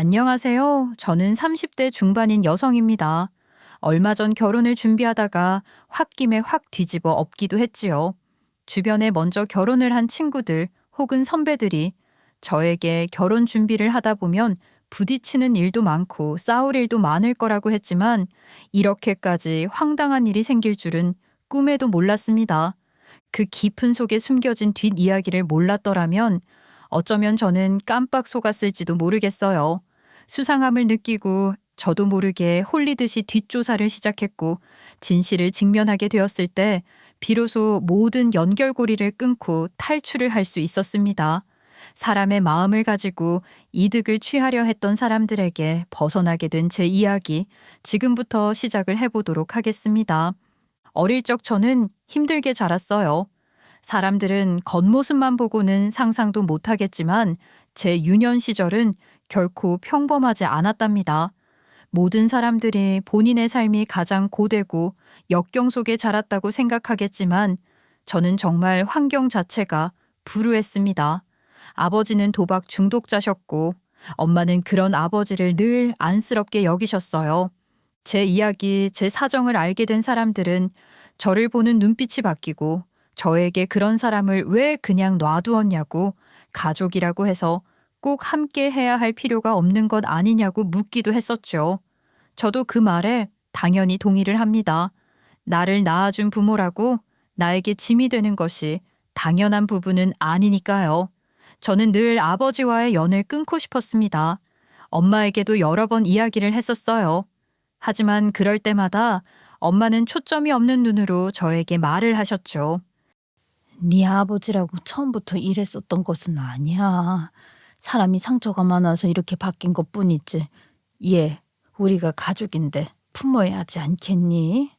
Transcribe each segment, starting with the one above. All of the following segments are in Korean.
안녕하세요. 저는 30대 중반인 여성입니다. 얼마 전 결혼을 준비하다가 홧김에 확 뒤집어 엎기도 했지요. 주변에 먼저 결혼을 한 친구들 혹은 선배들이 저에게 결혼 준비를 하다 보면 부딪히는 일도 많고 싸울 일도 많을 거라고 했지만 이렇게까지 황당한 일이 생길 줄은 꿈에도 몰랐습니다. 그 깊은 속에 숨겨진 뒷이야기를 몰랐더라면 어쩌면 저는 깜빡 속았을지도 모르겠어요. 수상함을 느끼고 저도 모르게 홀리듯이 뒷조사를 시작했고 진실을 직면하게 되었을 때 비로소 모든 연결고리를 끊고 탈출을 할 수 있었습니다. 사람의 마음을 가지고 이득을 취하려 했던 사람들에게 벗어나게 된 제 이야기, 지금부터 시작을 해보도록 하겠습니다. 어릴 적 저는 힘들게 자랐어요. 사람들은 겉모습만 보고는 상상도 못하겠지만 제 유년 시절은 결코 평범하지 않았답니다. 모든 사람들이 본인의 삶이 가장 고되고 역경 속에 자랐다고 생각하겠지만 저는 정말 환경 자체가 불우했습니다. 아버지는 도박 중독자셨고 엄마는 그런 아버지를 늘 안쓰럽게 여기셨어요. 제 이야기, 제 사정을 알게 된 사람들은 저를 보는 눈빛이 바뀌고 저에게 그런 사람을 왜 그냥 놔두었냐고 가족이라고 해서 꼭 함께 해야 할 필요가 없는 것 아니냐고 묻기도 했었죠. 저도 그 말에 당연히 동의를 합니다. 나를 낳아준 부모라고 나에게 짐이 되는 것이 당연한 부분은 아니니까요. 저는 늘 아버지와의 연을 끊고 싶었습니다. 엄마에게도 여러 번 이야기를 했었어요. 하지만 그럴 때마다 엄마는 초점이 없는 눈으로 저에게 말을 하셨죠. 네 아버지라고 처음부터 이랬었던 것은 아니야. 사람이 상처가 많아서 이렇게 바뀐 것뿐이지. 얘, 우리가 가족인데 품어야 하지 않겠니?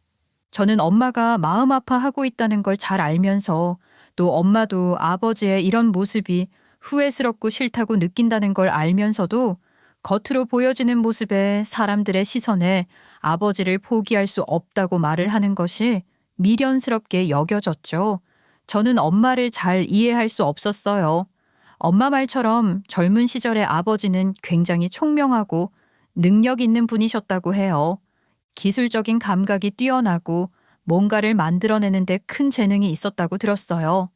저는 엄마가 마음 아파하고 있다는 걸 잘 알면서 또 엄마도 아버지의 이런 모습이 후회스럽고 싫다고 느낀다는 걸 알면서도 겉으로 보여지는 모습에 사람들의 시선에 아버지를 포기할 수 없다고 말을 하는 것이 미련스럽게 여겨졌죠. 저는 엄마를 잘 이해할 수 없었어요. 엄마 말처럼 젊은 시절의 아버지는 굉장히 총명하고 능력 있는 분이셨다고 해요. 기술적인 감각이 뛰어나고 뭔가를 만들어내는데 큰 재능이 있었다고 들었어요.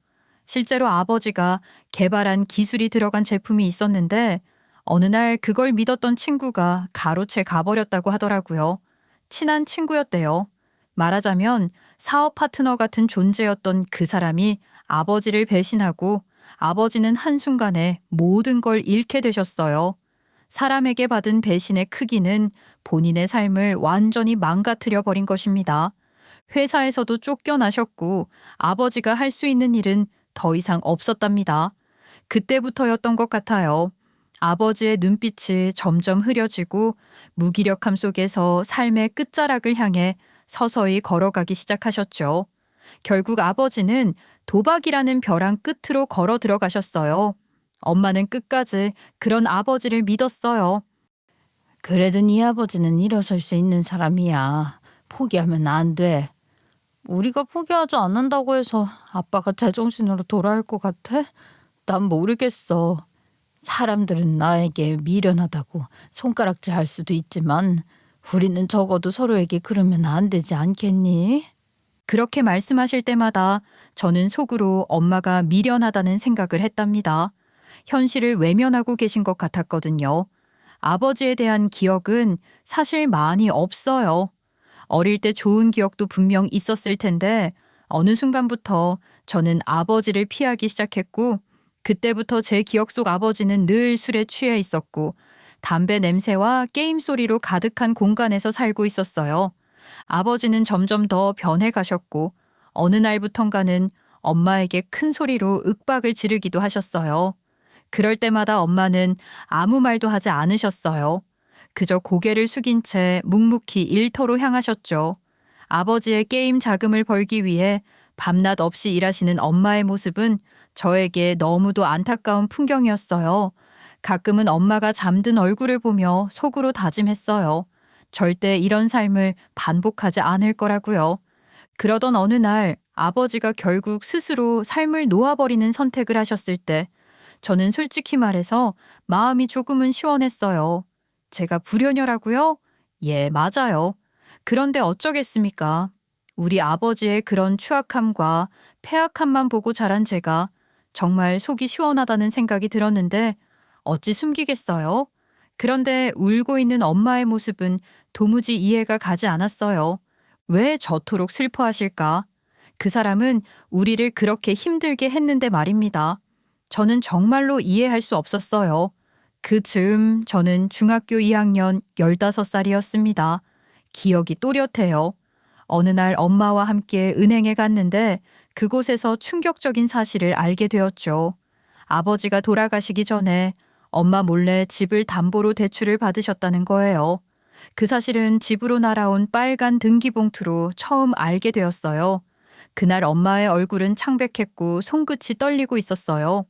실제로 아버지가 개발한 기술이 들어간 제품이 있었는데 어느 날 그걸 믿었던 친구가 가로채 가버렸다고 하더라고요. 친한 친구였대요. 말하자면 사업 파트너 같은 존재였던 그 사람이 아버지를 배신하고 아버지는 한순간에 모든 걸 잃게 되셨어요. 사람에게 받은 배신의 크기는 본인의 삶을 완전히 망가뜨려 버린 것입니다. 회사에서도 쫓겨나셨고 아버지가 할 수 있는 일은 더 이상 없었답니다. 그때부터였던 것 같아요. 아버지의 눈빛이 점점 흐려지고 무기력함 속에서 삶의 끝자락을 향해 서서히 걸어가기 시작하셨죠. 결국 아버지는 도박이라는 벼랑 끝으로 걸어 들어가셨어요. 엄마는 끝까지 그런 아버지를 믿었어요. 그래도 네 아버지는 일어설 수 있는 사람이야. 포기하면 안 돼. 우리가 포기하지 않는다고 해서 아빠가 제정신으로 돌아올 것 같아? 난 모르겠어. 사람들은 나에게 미련하다고 손가락질 할 수도 있지만 우리는 적어도 서로에게 그러면 안 되지 않겠니? 그렇게 말씀하실 때마다 저는 속으로 엄마가 미련하다는 생각을 했답니다. 현실을 외면하고 계신 것 같았거든요. 아버지에 대한 기억은 사실 많이 없어요. 어릴 때 좋은 기억도 분명 있었을 텐데 어느 순간부터 저는 아버지를 피하기 시작했고 그때부터 제 기억 속 아버지는 늘 술에 취해 있었고 담배 냄새와 게임 소리로 가득한 공간에서 살고 있었어요. 아버지는 점점 더 변해 가셨고 어느 날부턴가는 엄마에게 큰 소리로 윽박을 지르기도 하셨어요. 그럴 때마다 엄마는 아무 말도 하지 않으셨어요. 그저 고개를 숙인 채 묵묵히 일터로 향하셨죠. 아버지의 게임 자금을 벌기 위해 밤낮 없이 일하시는 엄마의 모습은 저에게 너무도 안타까운 풍경이었어요. 가끔은 엄마가 잠든 얼굴을 보며 속으로 다짐했어요. 절대 이런 삶을 반복하지 않을 거라고요. 그러던 어느 날 아버지가 결국 스스로 삶을 놓아버리는 선택을 하셨을 때 저는 솔직히 말해서 마음이 조금은 시원했어요. 제가 불효녀라고요? 예, 맞아요. 그런데 어쩌겠습니까? 우리 아버지의 그런 추악함과 폐악함만 보고 자란 제가 정말 속이 시원하다는 생각이 들었는데 어찌 숨기겠어요? 그런데 울고 있는 엄마의 모습은 도무지 이해가 가지 않았어요. 왜 저토록 슬퍼하실까? 그 사람은 우리를 그렇게 힘들게 했는데 말입니다. 저는 정말로 이해할 수 없었어요. 그 즈음 저는 중학교 2학년 15살이었습니다. 기억이 또렷해요. 어느 날 엄마와 함께 은행에 갔는데 그곳에서 충격적인 사실을 알게 되었죠. 아버지가 돌아가시기 전에 엄마 몰래 집을 담보로 대출을 받으셨다는 거예요. 그 사실은 집으로 날아온 빨간 등기봉투로 처음 알게 되었어요. 그날 엄마의 얼굴은 창백했고 손끝이 떨리고 있었어요.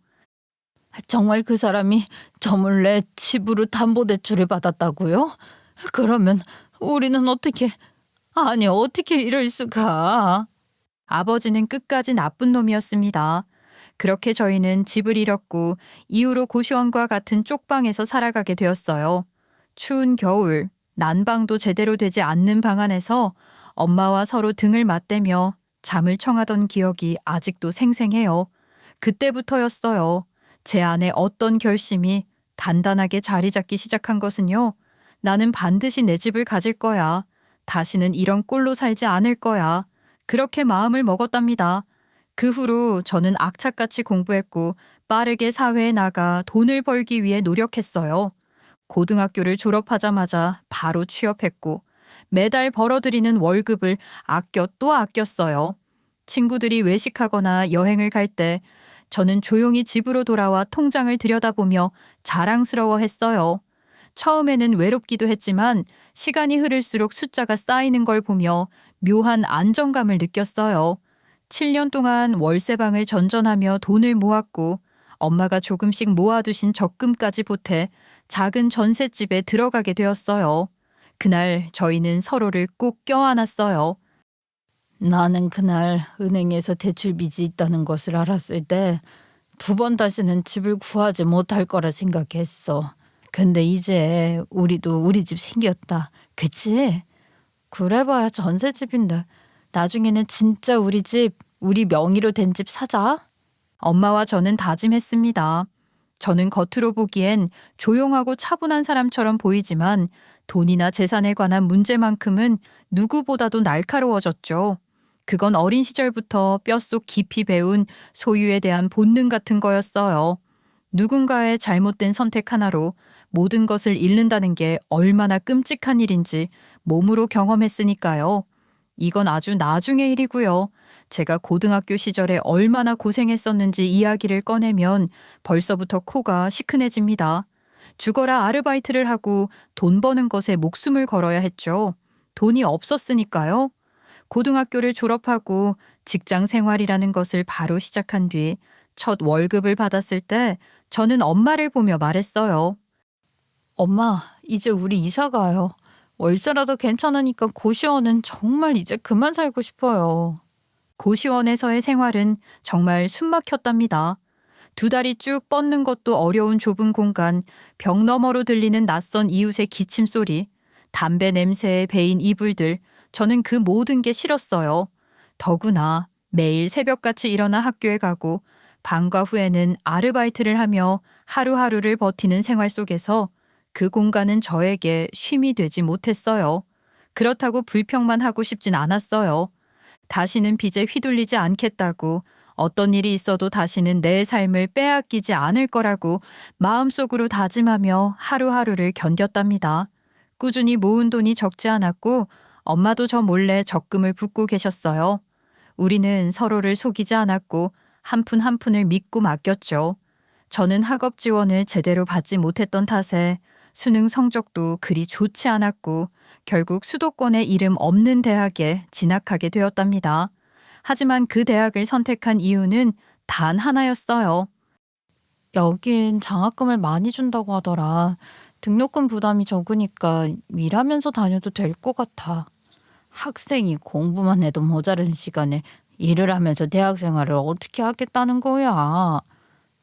정말 그 사람이 저 몰래 집으로 담보대출을 받았다고요? 그러면 우리는 어떻게 이럴 수가? 아버지는 끝까지 나쁜 놈이었습니다. 그렇게 저희는 집을 잃었고 이후로 고시원과 같은 쪽방에서 살아가게 되었어요. 추운 겨울, 난방도 제대로 되지 않는 방 안에서 엄마와 서로 등을 맞대며 잠을 청하던 기억이 아직도 생생해요. 그때부터였어요. 제 안에 어떤 결심이 단단하게 자리 잡기 시작한 것은요. 나는 반드시 내 집을 가질 거야. 다시는 이런 꼴로 살지 않을 거야. 그렇게 마음을 먹었답니다. 그 후로 저는 악착같이 공부했고 빠르게 사회에 나가 돈을 벌기 위해 노력했어요. 고등학교를 졸업하자마자 바로 취업했고 매달 벌어들이는 월급을 아껴 또 아꼈어요. 친구들이 외식하거나 여행을 갈 때 저는 조용히 집으로 돌아와 통장을 들여다보며 자랑스러워했어요. 처음에는 외롭기도 했지만 시간이 흐를수록 숫자가 쌓이는 걸 보며 묘한 안정감을 느꼈어요. 7년 동안 월세방을 전전하며 돈을 모았고 엄마가 조금씩 모아두신 적금까지 보태 작은 전셋집에 들어가게 되었어요. 그날 저희는 서로를 꼭 껴안았어요. 나는 그날 은행에서 대출 빚이 있다는 것을 알았을 때 2번 다시는 집을 구하지 못할 거라 생각했어. 근데 이제 우리도 우리 집 생겼다. 그치? 그래봐야 전세집인데 나중에는 진짜 우리 집, 우리 명의로 된 집 사자. 엄마와 저는 다짐했습니다. 저는 겉으로 보기엔 조용하고 차분한 사람처럼 보이지만 돈이나 재산에 관한 문제만큼은 누구보다도 날카로워졌죠. 그건 어린 시절부터 뼛속 깊이 배운 소유에 대한 본능 같은 거였어요. 누군가의 잘못된 선택 하나로 모든 것을 잃는다는 게 얼마나 끔찍한 일인지 몸으로 경험했으니까요. 이건 아주 나중의 일이고요. 제가 고등학교 시절에 얼마나 고생했었는지 이야기를 꺼내면 벌써부터 코가 시큰해집니다. 죽어라 아르바이트를 하고 돈 버는 것에 목숨을 걸어야 했죠. 돈이 없었으니까요. 고등학교를 졸업하고 직장 생활이라는 것을 바로 시작한 뒤 첫 월급을 받았을 때 저는 엄마를 보며 말했어요. 엄마, 이제 우리 이사 가요. 월세라도 괜찮으니까 고시원은 정말 이제 그만 살고 싶어요. 고시원에서의 생활은 정말 숨막혔답니다. 2다리 쭉 뻗는 것도 어려운 좁은 공간, 벽 너머로 들리는 낯선 이웃의 기침 소리, 담배 냄새에 배인 이불들, 저는 그 모든 게 싫었어요. 더구나 매일 새벽같이 일어나 학교에 가고 방과 후에는 아르바이트를 하며 하루하루를 버티는 생활 속에서 그 공간은 저에게 쉼이 되지 못했어요. 그렇다고 불평만 하고 싶진 않았어요. 다시는 빚에 휘둘리지 않겠다고, 어떤 일이 있어도 다시는 내 삶을 빼앗기지 않을 거라고 마음속으로 다짐하며 하루하루를 견뎠답니다. 꾸준히 모은 돈이 적지 않았고 엄마도 저 몰래 적금을 붓고 계셨어요. 우리는 서로를 속이지 않았고 한 푼 한 푼을 믿고 맡겼죠. 저는 학업 지원을 제대로 받지 못했던 탓에 수능 성적도 그리 좋지 않았고 결국 수도권의 이름 없는 대학에 진학하게 되었답니다. 하지만 그 대학을 선택한 이유는 단 하나였어요. 여긴 장학금을 많이 준다고 하더라. 등록금 부담이 적으니까 일하면서 다녀도 될 것 같아. 학생이 공부만 해도 모자른 시간에 일을 하면서 대학 생활을 어떻게 하겠다는 거야.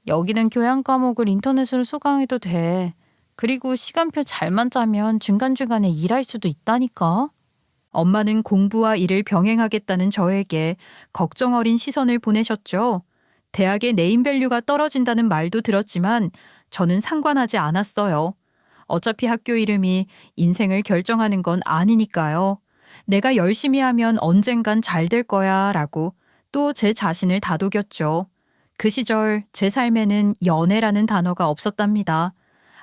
여기는 교양 과목을 인터넷으로 수강해도 돼. 그리고 시간표 잘만 짜면 중간중간에 일할 수도 있다니까. 엄마는 공부와 일을 병행하겠다는 저에게 걱정 어린 시선을 보내셨죠. 대학의 네임밸류가 떨어진다는 말도 들었지만 저는 상관하지 않았어요. 어차피 학교 이름이 인생을 결정하는 건 아니니까요. 내가 열심히 하면 언젠간 잘 될 거야 라고 또 제 자신을 다독였죠. 그 시절 제 삶에는 연애라는 단어가 없었답니다.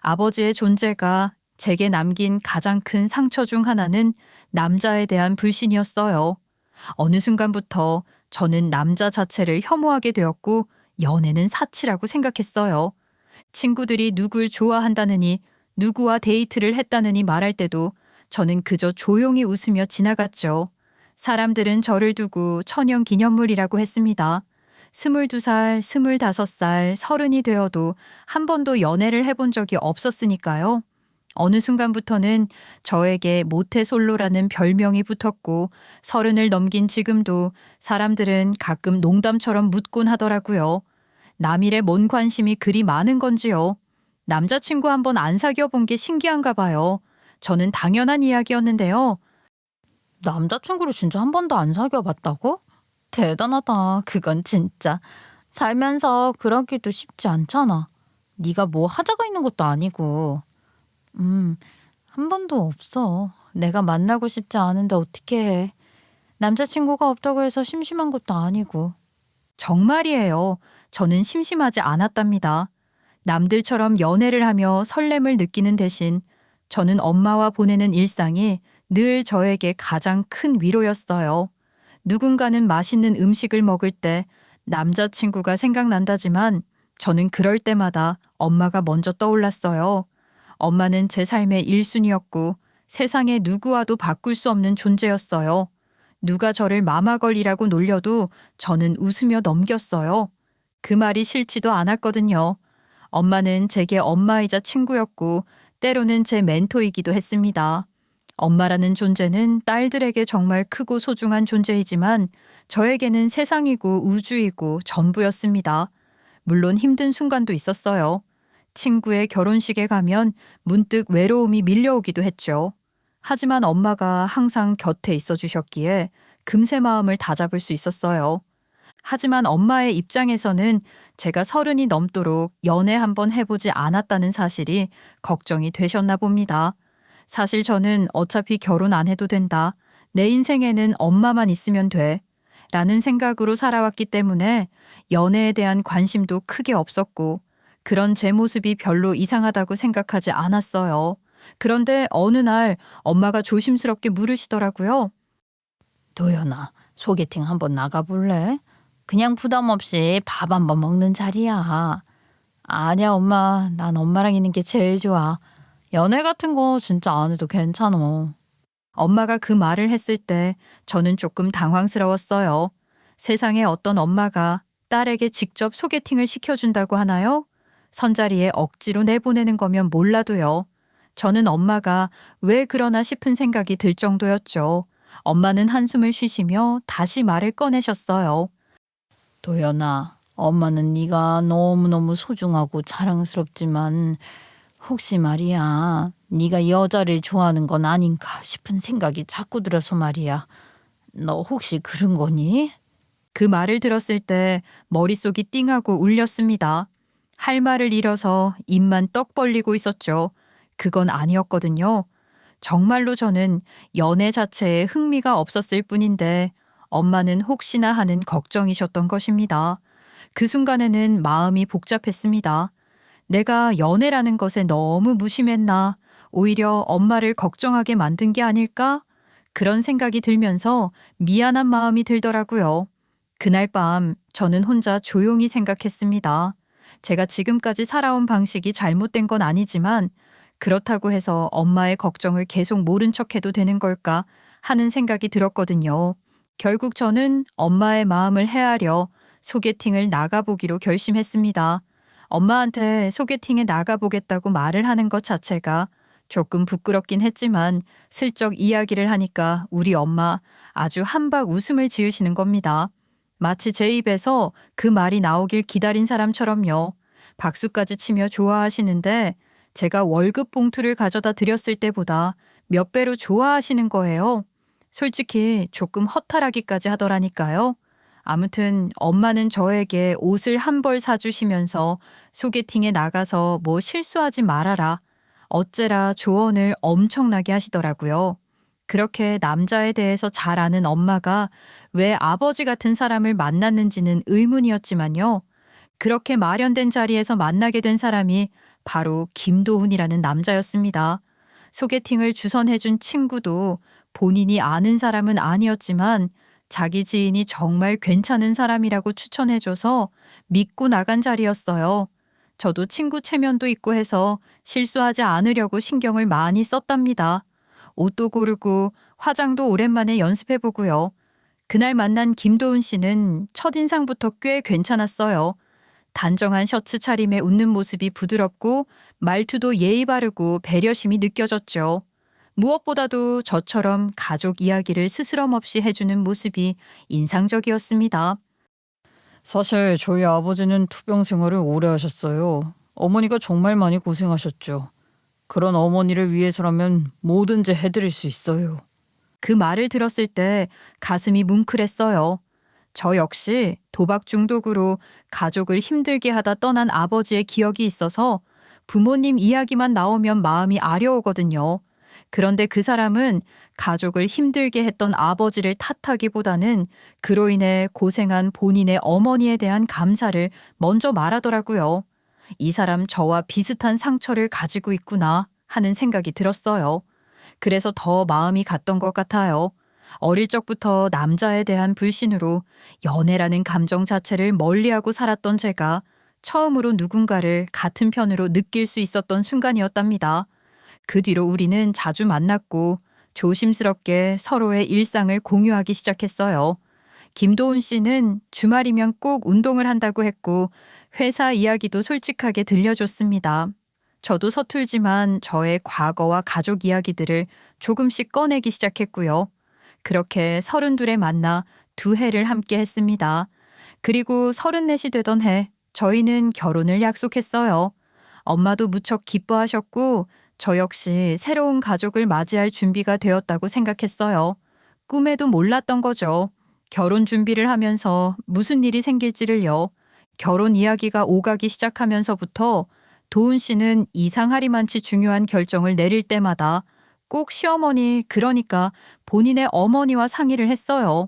아버지의 존재가 제게 남긴 가장 큰 상처 중 하나는 남자에 대한 불신이었어요. 어느 순간부터 저는 남자 자체를 혐오하게 되었고 연애는 사치라고 생각했어요. 친구들이 누굴 좋아한다느니 누구와 데이트를 했다느니 말할 때도 저는 그저 조용히 웃으며 지나갔죠. 사람들은 저를 두고 천연 기념물이라고 했습니다. 22살, 25살, 30이 되어도 한 번도 연애를 해본 적이 없었으니까요. 어느 순간부터는 저에게 모태솔로라는 별명이 붙었고 30을 넘긴 지금도 사람들은 가끔 농담처럼 묻곤 하더라고요. 남일에 뭔 관심이 그리 많은 건지요. 남자친구 한 번 안 사귀어 본 게 신기한가 봐요. 저는 당연한 이야기였는데요. 남자친구를 진짜 한 번도 안 사귀어 봤다고? 대단하다. 그건 진짜. 살면서 그러기도 쉽지 않잖아. 네가 뭐 하자가 있는 것도 아니고. 한 번도 없어. 내가 만나고 싶지 않은데 어떻게 해. 남자친구가 없다고 해서 심심한 것도 아니고. 정말이에요. 저는 심심하지 않았답니다. 남들처럼 연애를 하며 설렘을 느끼는 대신 저는 엄마와 보내는 일상이 늘 저에게 가장 큰 위로였어요. 누군가는 맛있는 음식을 먹을 때 남자친구가 생각난다지만 저는 그럴 때마다 엄마가 먼저 떠올랐어요. 엄마는 제 삶의 1순위였고 세상에 누구와도 바꿀 수 없는 존재였어요. 누가 저를 마마걸이라고 놀려도 저는 웃으며 넘겼어요. 그 말이 싫지도 않았거든요. 엄마는 제게 엄마이자 친구였고 때로는 제 멘토이기도 했습니다. 엄마라는 존재는 딸들에게 정말 크고 소중한 존재이지만 저에게는 세상이고 우주이고 전부였습니다. 물론 힘든 순간도 있었어요. 친구의 결혼식에 가면 문득 외로움이 밀려오기도 했죠. 하지만 엄마가 항상 곁에 있어 주셨기에 금세 마음을 다잡을 수 있었어요. 하지만 엄마의 입장에서는 제가 30이 넘도록 연애 한번 해보지 않았다는 사실이 걱정이 되셨나 봅니다. 사실 저는 어차피 결혼 안 해도 된다. 내 인생에는 엄마만 있으면 돼. 라는 생각으로 살아왔기 때문에 연애에 대한 관심도 크게 없었고 그런 제 모습이 별로 이상하다고 생각하지 않았어요. 그런데 어느 날 엄마가 조심스럽게 물으시더라고요. 도연아, 소개팅 한번 나가볼래? 그냥 부담 없이 밥 한번 먹는 자리야. 아니야, 엄마. 난 엄마랑 있는 게 제일 좋아. 연애 같은 거 진짜 안 해도 괜찮아. 엄마가 그 말을 했을 때 저는 조금 당황스러웠어요. 세상에 어떤 엄마가 딸에게 직접 소개팅을 시켜준다고 하나요? 선자리에 억지로 내보내는 거면 몰라도요. 저는 엄마가 왜 그러나 싶은 생각이 들 정도였죠. 엄마는 한숨을 쉬시며 다시 말을 꺼내셨어요. 도연아, 엄마는 네가 너무너무 소중하고 자랑스럽지만 혹시 말이야, 네가 여자를 좋아하는 건 아닌가 싶은 생각이 자꾸 들어서 말이야. 너 혹시 그런 거니? 그 말을 들었을 때 머릿속이 띵하고 울렸습니다. 할 말을 잃어서 입만 떡 벌리고 있었죠. 그건 아니었거든요. 정말로 저는 연애 자체에 흥미가 없었을 뿐인데 엄마는 혹시나 하는 걱정이셨던 것입니다. 그 순간에는 마음이 복잡했습니다. 내가 연애라는 것에 너무 무심했나? 오히려 엄마를 걱정하게 만든 게 아닐까? 그런 생각이 들면서 미안한 마음이 들더라고요. 그날 밤 저는 혼자 조용히 생각했습니다. 제가 지금까지 살아온 방식이 잘못된 건 아니지만 그렇다고 해서 엄마의 걱정을 계속 모른 척해도 되는 걸까 하는 생각이 들었거든요. 결국 저는 엄마의 마음을 헤아려 소개팅을 나가보기로 결심했습니다. 엄마한테 소개팅에 나가보겠다고 말을 하는 것 자체가 조금 부끄럽긴 했지만 슬쩍 이야기를 하니까 우리 엄마 아주 한박 웃음을 지으시는 겁니다. 마치 제 입에서 그 말이 나오길 기다린 사람처럼요. 박수까지 치며 좋아하시는데 제가 월급 봉투를 가져다 드렸을 때보다 몇 배로 좋아하시는 거예요. 솔직히 조금 허탈하기까지 하더라니까요. 아무튼 엄마는 저에게 옷을 한 벌 사주시면서 소개팅에 나가서 뭐 실수하지 말아라, 어째라 조언을 엄청나게 하시더라고요. 그렇게 남자에 대해서 잘 아는 엄마가 왜 아버지 같은 사람을 만났는지는 의문이었지만요. 그렇게 마련된 자리에서 만나게 된 사람이 바로 김도훈이라는 남자였습니다. 소개팅을 주선해준 친구도 본인이 아는 사람은 아니었지만 자기 지인이 정말 괜찮은 사람이라고 추천해줘서 믿고 나간 자리였어요. 저도 친구 체면도 있고 해서 실수하지 않으려고 신경을 많이 썼답니다. 옷도 고르고 화장도 오랜만에 연습해보고요. 그날 만난 김도훈 씨는 첫인상부터 꽤 괜찮았어요. 단정한 셔츠 차림에 웃는 모습이 부드럽고 말투도 예의 바르고 배려심이 느껴졌죠. 무엇보다도 저처럼 가족 이야기를 스스럼 없이 해주는 모습이 인상적이었습니다. 사실 저희 아버지는 투병 생활을 오래 하셨어요. 어머니가 정말 많이 고생하셨죠. 그런 어머니를 위해서라면 뭐든지 해드릴 수 있어요. 그 말을 들었을 때 가슴이 뭉클했어요. 저 역시 도박 중독으로 가족을 힘들게 하다 떠난 아버지의 기억이 있어서 부모님 이야기만 나오면 마음이 아려오거든요. 그런데 그 사람은 가족을 힘들게 했던 아버지를 탓하기보다는 그로 인해 고생한 본인의 어머니에 대한 감사를 먼저 말하더라고요. 이 사람 저와 비슷한 상처를 가지고 있구나 하는 생각이 들었어요. 그래서 더 마음이 갔던 것 같아요. 어릴 적부터 남자에 대한 불신으로 연애라는 감정 자체를 멀리하고 살았던 제가 처음으로 누군가를 같은 편으로 느낄 수 있었던 순간이었답니다. 그 뒤로 우리는 자주 만났고 조심스럽게 서로의 일상을 공유하기 시작했어요. 김도훈 씨는 주말이면 꼭 운동을 한다고 했고 회사 이야기도 솔직하게 들려줬습니다. 저도 서툴지만 저의 과거와 가족 이야기들을 조금씩 꺼내기 시작했고요. 그렇게 32에 만나 2해를 함께 했습니다. 그리고 34이 되던 해 저희는 결혼을 약속했어요. 엄마도 무척 기뻐하셨고 저 역시 새로운 가족을 맞이할 준비가 되었다고 생각했어요. 꿈에도 몰랐던 거죠. 결혼 준비를 하면서 무슨 일이 생길지를요. 결혼 이야기가 오가기 시작하면서부터 도훈 씨는 이상하리만치 중요한 결정을 내릴 때마다 꼭 시어머니, 그러니까 본인의 어머니와 상의를 했어요.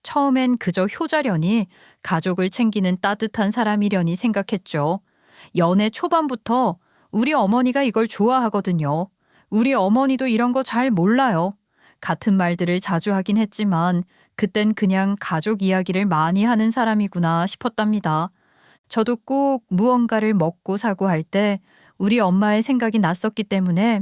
처음엔 그저 효자려니 가족을 챙기는 따뜻한 사람이려니 생각했죠. 연애 초반부터 우리 어머니가 이걸 좋아하거든요. 우리 어머니도 이런 거 잘 몰라요. 같은 말들을 자주 하긴 했지만 그땐 그냥 가족 이야기를 많이 하는 사람이구나 싶었답니다. 저도 꼭 무언가를 먹고 사고 할 때 우리 엄마의 생각이 났었기 때문에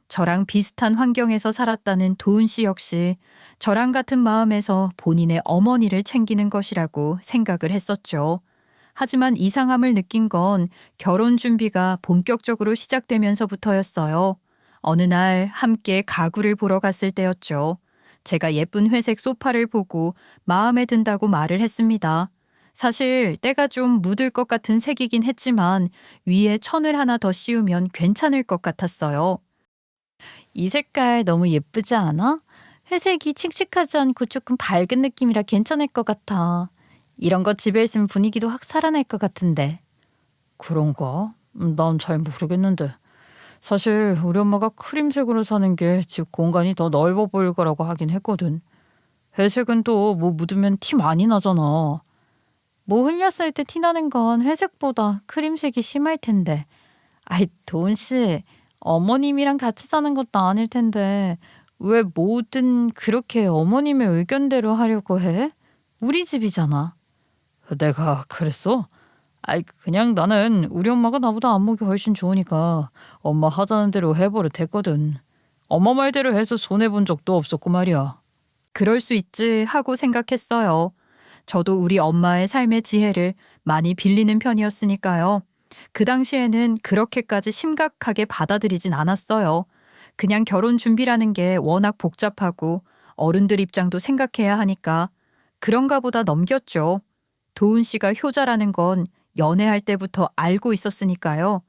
저랑 비슷한 환경에서 살았다는 도훈 씨 역시 저랑 같은 마음에서 본인의 어머니를 챙기는 것이라고 생각을 했었죠. 하지만 이상함을 느낀 건 결혼 준비가 본격적으로 시작되면서부터였어요. 어느 날 함께 가구를 보러 갔을 때였죠. 제가 예쁜 회색 소파를 보고 마음에 든다고 말을 했습니다. 사실 때가 좀 묻을 것 같은 색이긴 했지만 위에 천을 하나 더 씌우면 괜찮을 것 같았어요. 이 색깔 너무 예쁘지 않아? 회색이 칙칙하지 않고 조금 밝은 느낌이라 괜찮을 것 같아. 이런 거 집에 있으면 분위기도 확 살아날 것 같은데. 그런가? 난 잘 모르겠는데. 사실 우리 엄마가 크림색으로 사는 게 집 공간이 더 넓어 보일 거라고 하긴 했거든. 회색은 또 뭐 묻으면 티 많이 나잖아. 뭐 흘렸을 때 티 나는 건 회색보다 크림색이 심할 텐데. 아이, 도훈 씨, 어머님이랑 같이 사는 것도 아닐 텐데 왜 뭐든 그렇게 어머님의 의견대로 하려고 해? 우리 집이잖아. 내가 그랬어? 아이, 그냥 나는 우리 엄마가 나보다 안목이 훨씬 좋으니까 엄마 하자는 대로 해버릇했거든. 엄마 말대로 해서 손해본 적도 없었고 말이야. 그럴 수 있지 하고 생각했어요. 저도 우리 엄마의 삶의 지혜를 많이 빌리는 편이었으니까요. 그 당시에는 그렇게까지 심각하게 받아들이진 않았어요. 그냥 결혼 준비라는 게 워낙 복잡하고 어른들 입장도 생각해야 하니까 그런가 보다 넘겼죠. 도훈 씨가 효자라는 건 연애할 때부터 알고 있었으니까요.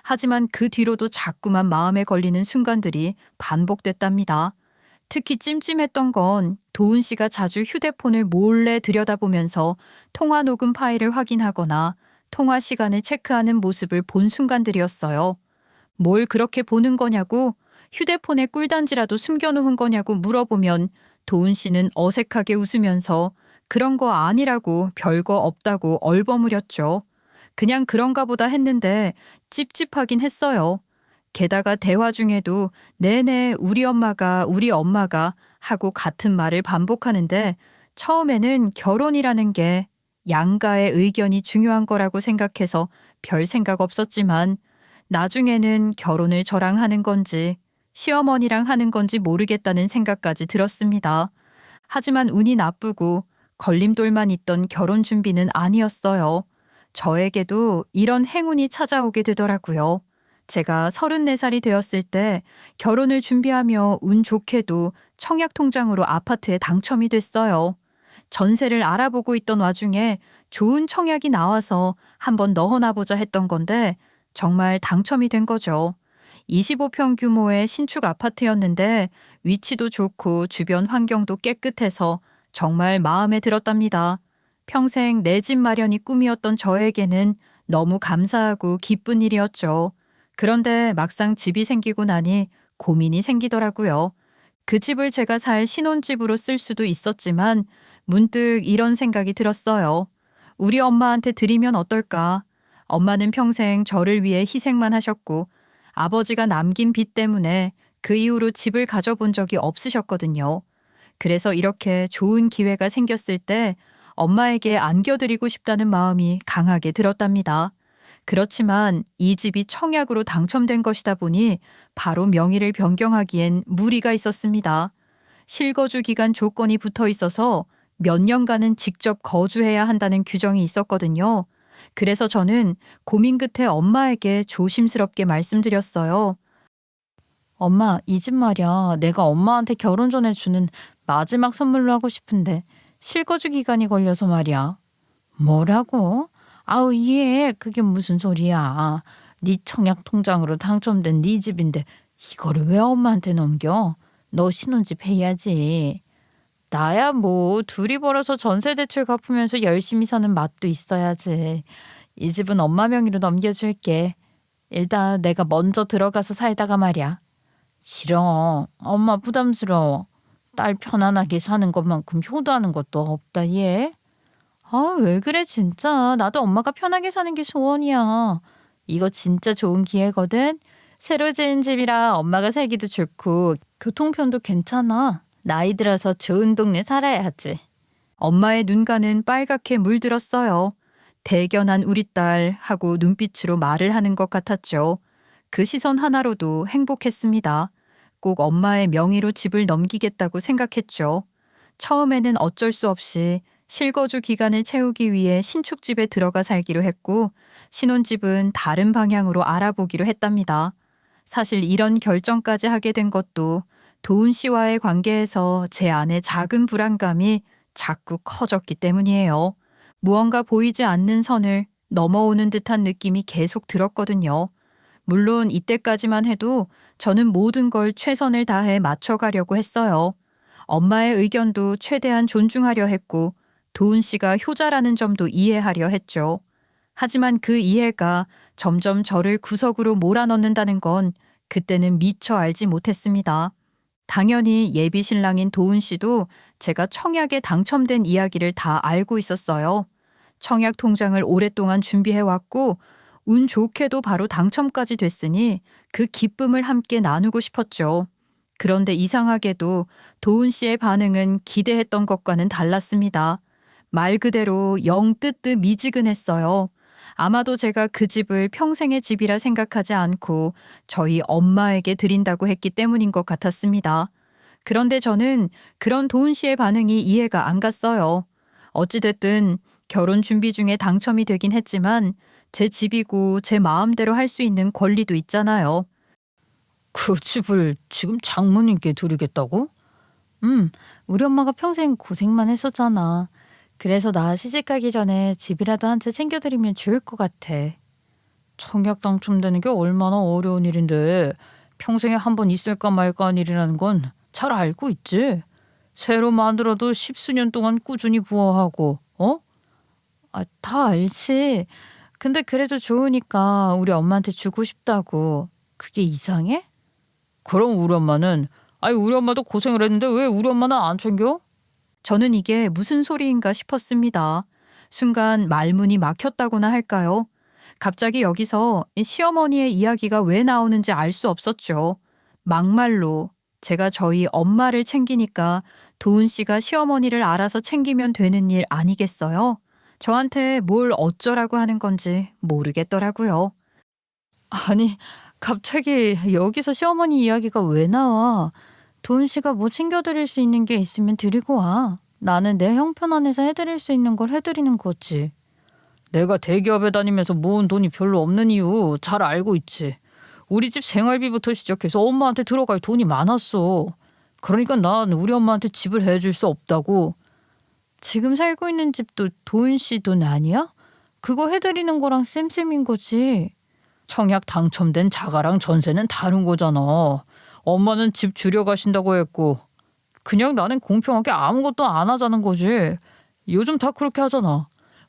하지만 그 뒤로도 자꾸만 마음에 걸리는 순간들이 반복됐답니다. 특히 찜찜했던 건 도훈 씨가 자주 휴대폰을 몰래 들여다보면서 통화 녹음 파일을 확인하거나 통화 시간을 체크하는 모습을 본 순간들이었어요. 뭘 그렇게 보는 거냐고, 휴대폰에 꿀단지라도 숨겨놓은 거냐고 물어보면 도훈 씨는 어색하게 웃으면서 그런 거 아니라고, 별거 없다고 얼버무렸죠. 그냥 그런가 보다 했는데 찝찝하긴 했어요. 게다가 대화 중에도 내내 우리 엄마가 하고 같은 말을 반복하는데, 처음에는 결혼이라는 게 양가의 의견이 중요한 거라고 생각해서 별 생각 없었지만, 나중에는 결혼을 저랑 하는 건지 시어머니랑 하는 건지 모르겠다는 생각까지 들었습니다. 하지만 운이 나쁘고 걸림돌만 있던 결혼 준비는 아니었어요. 저에게도 이런 행운이 찾아오게 되더라고요. 제가 34살이 되었을 때 결혼을 준비하며 운 좋게도 청약통장으로 아파트에 당첨이 됐어요. 전세를 알아보고 있던 와중에 좋은 청약이 나와서 한번 넣어놔보자 했던 건데 정말 당첨이 된 거죠. 25평 규모의 신축 아파트였는데 위치도 좋고 주변 환경도 깨끗해서 정말 마음에 들었답니다. 평생 내 집 마련이 꿈이었던 저에게는 너무 감사하고 기쁜 일이었죠. 그런데 막상 집이 생기고 나니 고민이 생기더라고요. 그 집을 제가 살 신혼집으로 쓸 수도 있었지만 문득 이런 생각이 들었어요. 우리 엄마한테 드리면 어떨까? 엄마는 평생 저를 위해 희생만 하셨고 아버지가 남긴 빚 때문에 그 이후로 집을 가져본 적이 없으셨거든요. 그래서 이렇게 좋은 기회가 생겼을 때 엄마에게 안겨드리고 싶다는 마음이 강하게 들었답니다. 그렇지만 이 집이 청약으로 당첨된 것이다 보니 바로 명의를 변경하기엔 무리가 있었습니다. 실거주 기간 조건이 붙어 있어서 몇 년간은 직접 거주해야 한다는 규정이 있었거든요. 그래서 저는 고민 끝에 엄마에게 조심스럽게 말씀드렸어요. 엄마, 이 집 말이야. 내가 엄마한테 결혼 전에 주는 마지막 선물로 하고 싶은데 실거주 기간이 걸려서 말이야. 뭐라고? 아우, 얘 그게 무슨 소리야. 네 청약 통장으로 당첨된 네 집인데 이거를 왜 엄마한테 넘겨? 너 신혼집 해야지. 나야 뭐 둘이 벌어서 전세 대출 갚으면서 열심히 사는 맛도 있어야지. 이 집은 엄마 명의로 넘겨줄게. 일단 내가 먼저 들어가서 살다가 말이야. 싫어. 엄마 부담스러워. 딸 편안하게 사는 것만큼 효도하는 것도 없다 얘. 아, 왜 그래 진짜. 나도 엄마가 편하게 사는 게 소원이야. 이거 진짜 좋은 기회거든. 새로 지은 집이라 엄마가 살기도 좋고 교통편도 괜찮아. 나이 들어서 좋은 동네 살아야지. 엄마의 눈가는 빨갛게 물들었어요. 대견한 우리 딸 하고 눈빛으로 말을 하는 것 같았죠. 그 시선 하나로도 행복했습니다. 꼭 엄마의 명의로 집을 넘기겠다고 생각했죠. 처음에는 어쩔 수 없이 실거주 기간을 채우기 위해 신축집에 들어가 살기로 했고 신혼집은 다른 방향으로 알아보기로 했답니다. 사실 이런 결정까지 하게 된 것도 도훈 씨와의 관계에서 제 안의 작은 불안감이 자꾸 커졌기 때문이에요. 무언가 보이지 않는 선을 넘어오는 듯한 느낌이 계속 들었거든요. 물론 이때까지만 해도 저는 모든 걸 최선을 다해 맞춰가려고 했어요. 엄마의 의견도 최대한 존중하려 했고 도훈 씨가 효자라는 점도 이해하려 했죠. 하지만 그 이해가 점점 저를 구석으로 몰아넣는다는 건 그때는 미처 알지 못했습니다. 당연히 예비 신랑인 도훈 씨도 제가 청약에 당첨된 이야기를 다 알고 있었어요. 청약 통장을 오랫동안 준비해왔고 운 좋게도 바로 당첨까지 됐으니 그 기쁨을 함께 나누고 싶었죠. 그런데 이상하게도 도훈 씨의 반응은 기대했던 것과는 달랐습니다. 말 그대로 영 뜨뜻 미지근했어요. 아마도 제가 그 집을 평생의 집이라 생각하지 않고 저희 엄마에게 드린다고 했기 때문인 것 같았습니다. 그런데 저는 그런 도훈 씨의 반응이 이해가 안 갔어요. 어찌됐든 결혼 준비 중에 당첨이 되긴 했지만 제 집이고 제 마음대로 할 수 있는 권리도 있잖아요. 그 집을 지금 장모님께 드리겠다고? 우리 엄마가 평생 고생만 했었잖아. 그래서 나 시집가기 전에 집이라도 한 채 챙겨드리면 좋을 것 같아. 청약 당첨되는 게 얼마나 어려운 일인데 평생에 한 번 있을까 말까 한 일이라는 건 잘 알고 있지. 새로 만들어도 십수년 동안 꾸준히 부어하고 다 알지. 근데 그래도 좋으니까 우리 엄마한테 주고 싶다고. 그게 이상해? 그럼 우리 엄마는 우리 엄마도 고생을 했는데 왜 우리 엄마는 안 챙겨? 저는 이게 무슨 소리인가 싶었습니다. 순간 말문이 막혔다고나 할까요? 갑자기 여기서 이 시어머니의 이야기가 왜 나오는지 알 수 없었죠. 막말로 제가 저희 엄마를 챙기니까 도훈 씨가 시어머니를 알아서 챙기면 되는 일 아니겠어요? 저한테 뭘 어쩌라고 하는 건지 모르겠더라고요. 아니 갑자기 여기서 시어머니 이야기가 왜 나와? 도훈 씨가 뭐 챙겨드릴 수 있는 게 있으면 드리고 와. 나는 내 형편안에서 해드릴 수 있는 걸 해드리는 거지. 내가 대기업에 다니면서 모은 돈이 별로 없는 이유 잘 알고 있지. 우리 집 생활비부터 시작해서 엄마한테 들어갈 돈이 많았어. 그러니까 난 우리 엄마한테 집을 해줄 수 없다고. 지금 살고 있는 집도 도훈 씨 돈 아니야? 그거 해드리는 거랑 쌤쌤인 거지. 청약 당첨된 자가랑 전세는 다른 거잖아. 엄마는 집 줄여가신다고 했고 그냥 나는 공평하게 아무것도 안 하자는 거지. 요즘 다 그렇게 하잖아.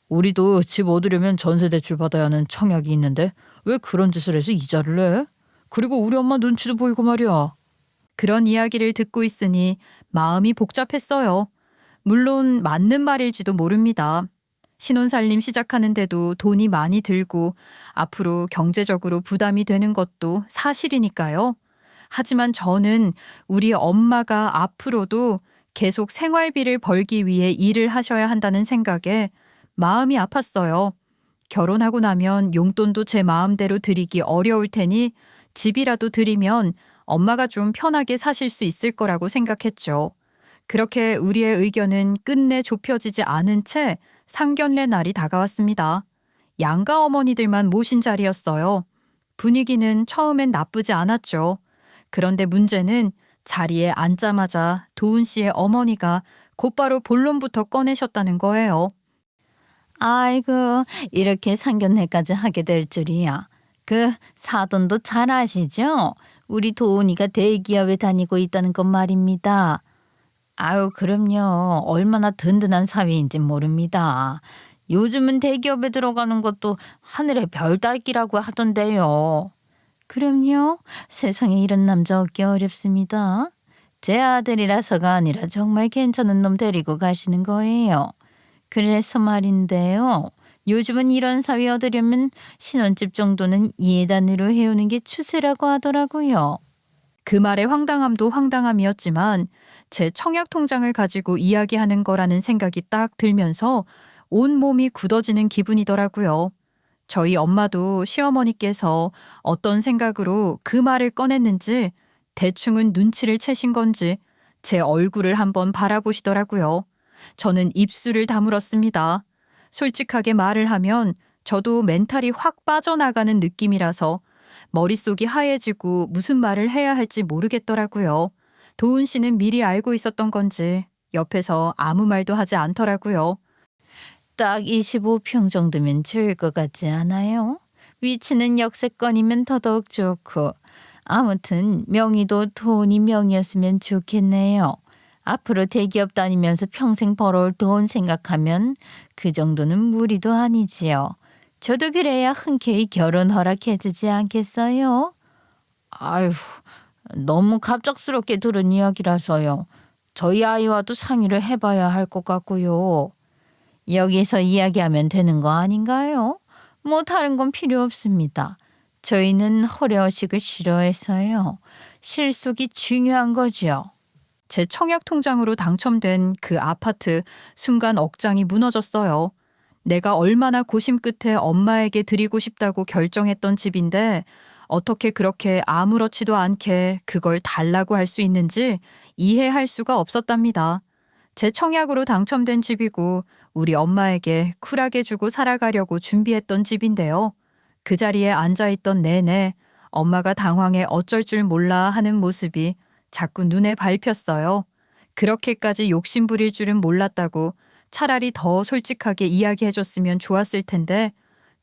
우리도 집 얻으려면 전세 대출 받아야 하는 청약이 있는데 왜 그런 짓을 해서 이자를 내? 그리고 우리 엄마 눈치도 보이고 말이야. 그런 이야기를 듣고 있으니 마음이 복잡했어요. 물론 맞는 말일지도 모릅니다. 신혼살림 시작하는데도 돈이 많이 들고 앞으로 경제적으로 부담이 되는 것도 사실이니까요. 하지만 저는 우리 엄마가 앞으로도 계속 생활비를 벌기 위해 일을 하셔야 한다는 생각에 마음이 아팠어요. 결혼하고 나면 용돈도 제 마음대로 드리기 어려울 테니 집이라도 드리면 엄마가 좀 편하게 사실 수 있을 거라고 생각했죠. 그렇게 우리의 의견은 끝내 좁혀지지 않은 채 상견례 날이 다가왔습니다. 양가 어머니들만 모신 자리였어요. 분위기는 처음엔 나쁘지 않았죠. 그런데 문제는 자리에 앉자마자 도훈 씨의 어머니가 곧바로 본론부터 꺼내셨다는 거예요. 아이고 이렇게 상견례까지 하게 될 줄이야. 그 사돈도 잘 아시죠? 우리 도훈이가 대기업에 다니고 있다는 것 말입니다. 아유 그럼요. 얼마나 든든한 사위인지 모릅니다. 요즘은 대기업에 들어가는 것도 하늘의 별 따기라고 하던데요. 그럼요. 세상에 이런 남자 얻기 어렵습니다. 제 아들이라서가 아니라 정말 괜찮은 놈 데리고 가시는 거예요. 그래서 말인데요. 요즘은 이런 사위 얻으려면 신혼집 정도는 예단으로 해오는 게 추세라고 하더라고요. 그 말의 황당함도 황당함이었지만 제 청약 통장을 가지고 이야기하는 거라는 생각이 딱 들면서 온 몸이 굳어지는 기분이더라고요. 저희 엄마도 시어머니께서 어떤 생각으로 그 말을 꺼냈는지 대충은 눈치를 채신 건지 제 얼굴을 한번 바라보시더라고요. 저는 입술을 다물었습니다. 솔직하게 말을 하면 저도 멘탈이 확 빠져나가는 느낌이라서 머릿속이 하얘지고 무슨 말을 해야 할지 모르겠더라고요. 도훈 씨는 미리 알고 있었던 건지 옆에서 아무 말도 하지 않더라고요. 딱 25평 정도면 좋을 것 같지 않아요? 위치는 역세권이면 더더욱 좋고 아무튼 명의도 돈이 명의였으면 좋겠네요. 앞으로 대기업 다니면서 평생 벌어올 돈 생각하면 그 정도는 무리도 아니지요. 저도 그래야 흔쾌히 결혼 허락해주지 않겠어요? 아휴, 너무 갑작스럽게 들은 이야기라서요. 저희 아이와도 상의를 해봐야 할 것 같고요. 여기서 이야기하면 되는 거 아닌가요? 뭐 다른 건 필요 없습니다. 저희는 허례허식을 싫어해서요. 실속이 중요한 거죠. 제 청약 통장으로 당첨된 그 아파트 순간 억장이 무너졌어요. 내가 얼마나 고심 끝에 엄마에게 드리고 싶다고 결정했던 집인데 어떻게 그렇게 아무렇지도 않게 그걸 달라고 할 수 있는지 이해할 수가 없었답니다. 제 청약으로 당첨된 집이고 우리 엄마에게 쿨하게 주고 살아가려고 준비했던 집인데요. 그 자리에 앉아있던 내내 엄마가 당황해 어쩔 줄 몰라 하는 모습이 자꾸 눈에 밟혔어요. 그렇게까지 욕심 부릴 줄은 몰랐다고 차라리 더 솔직하게 이야기해줬으면 좋았을 텐데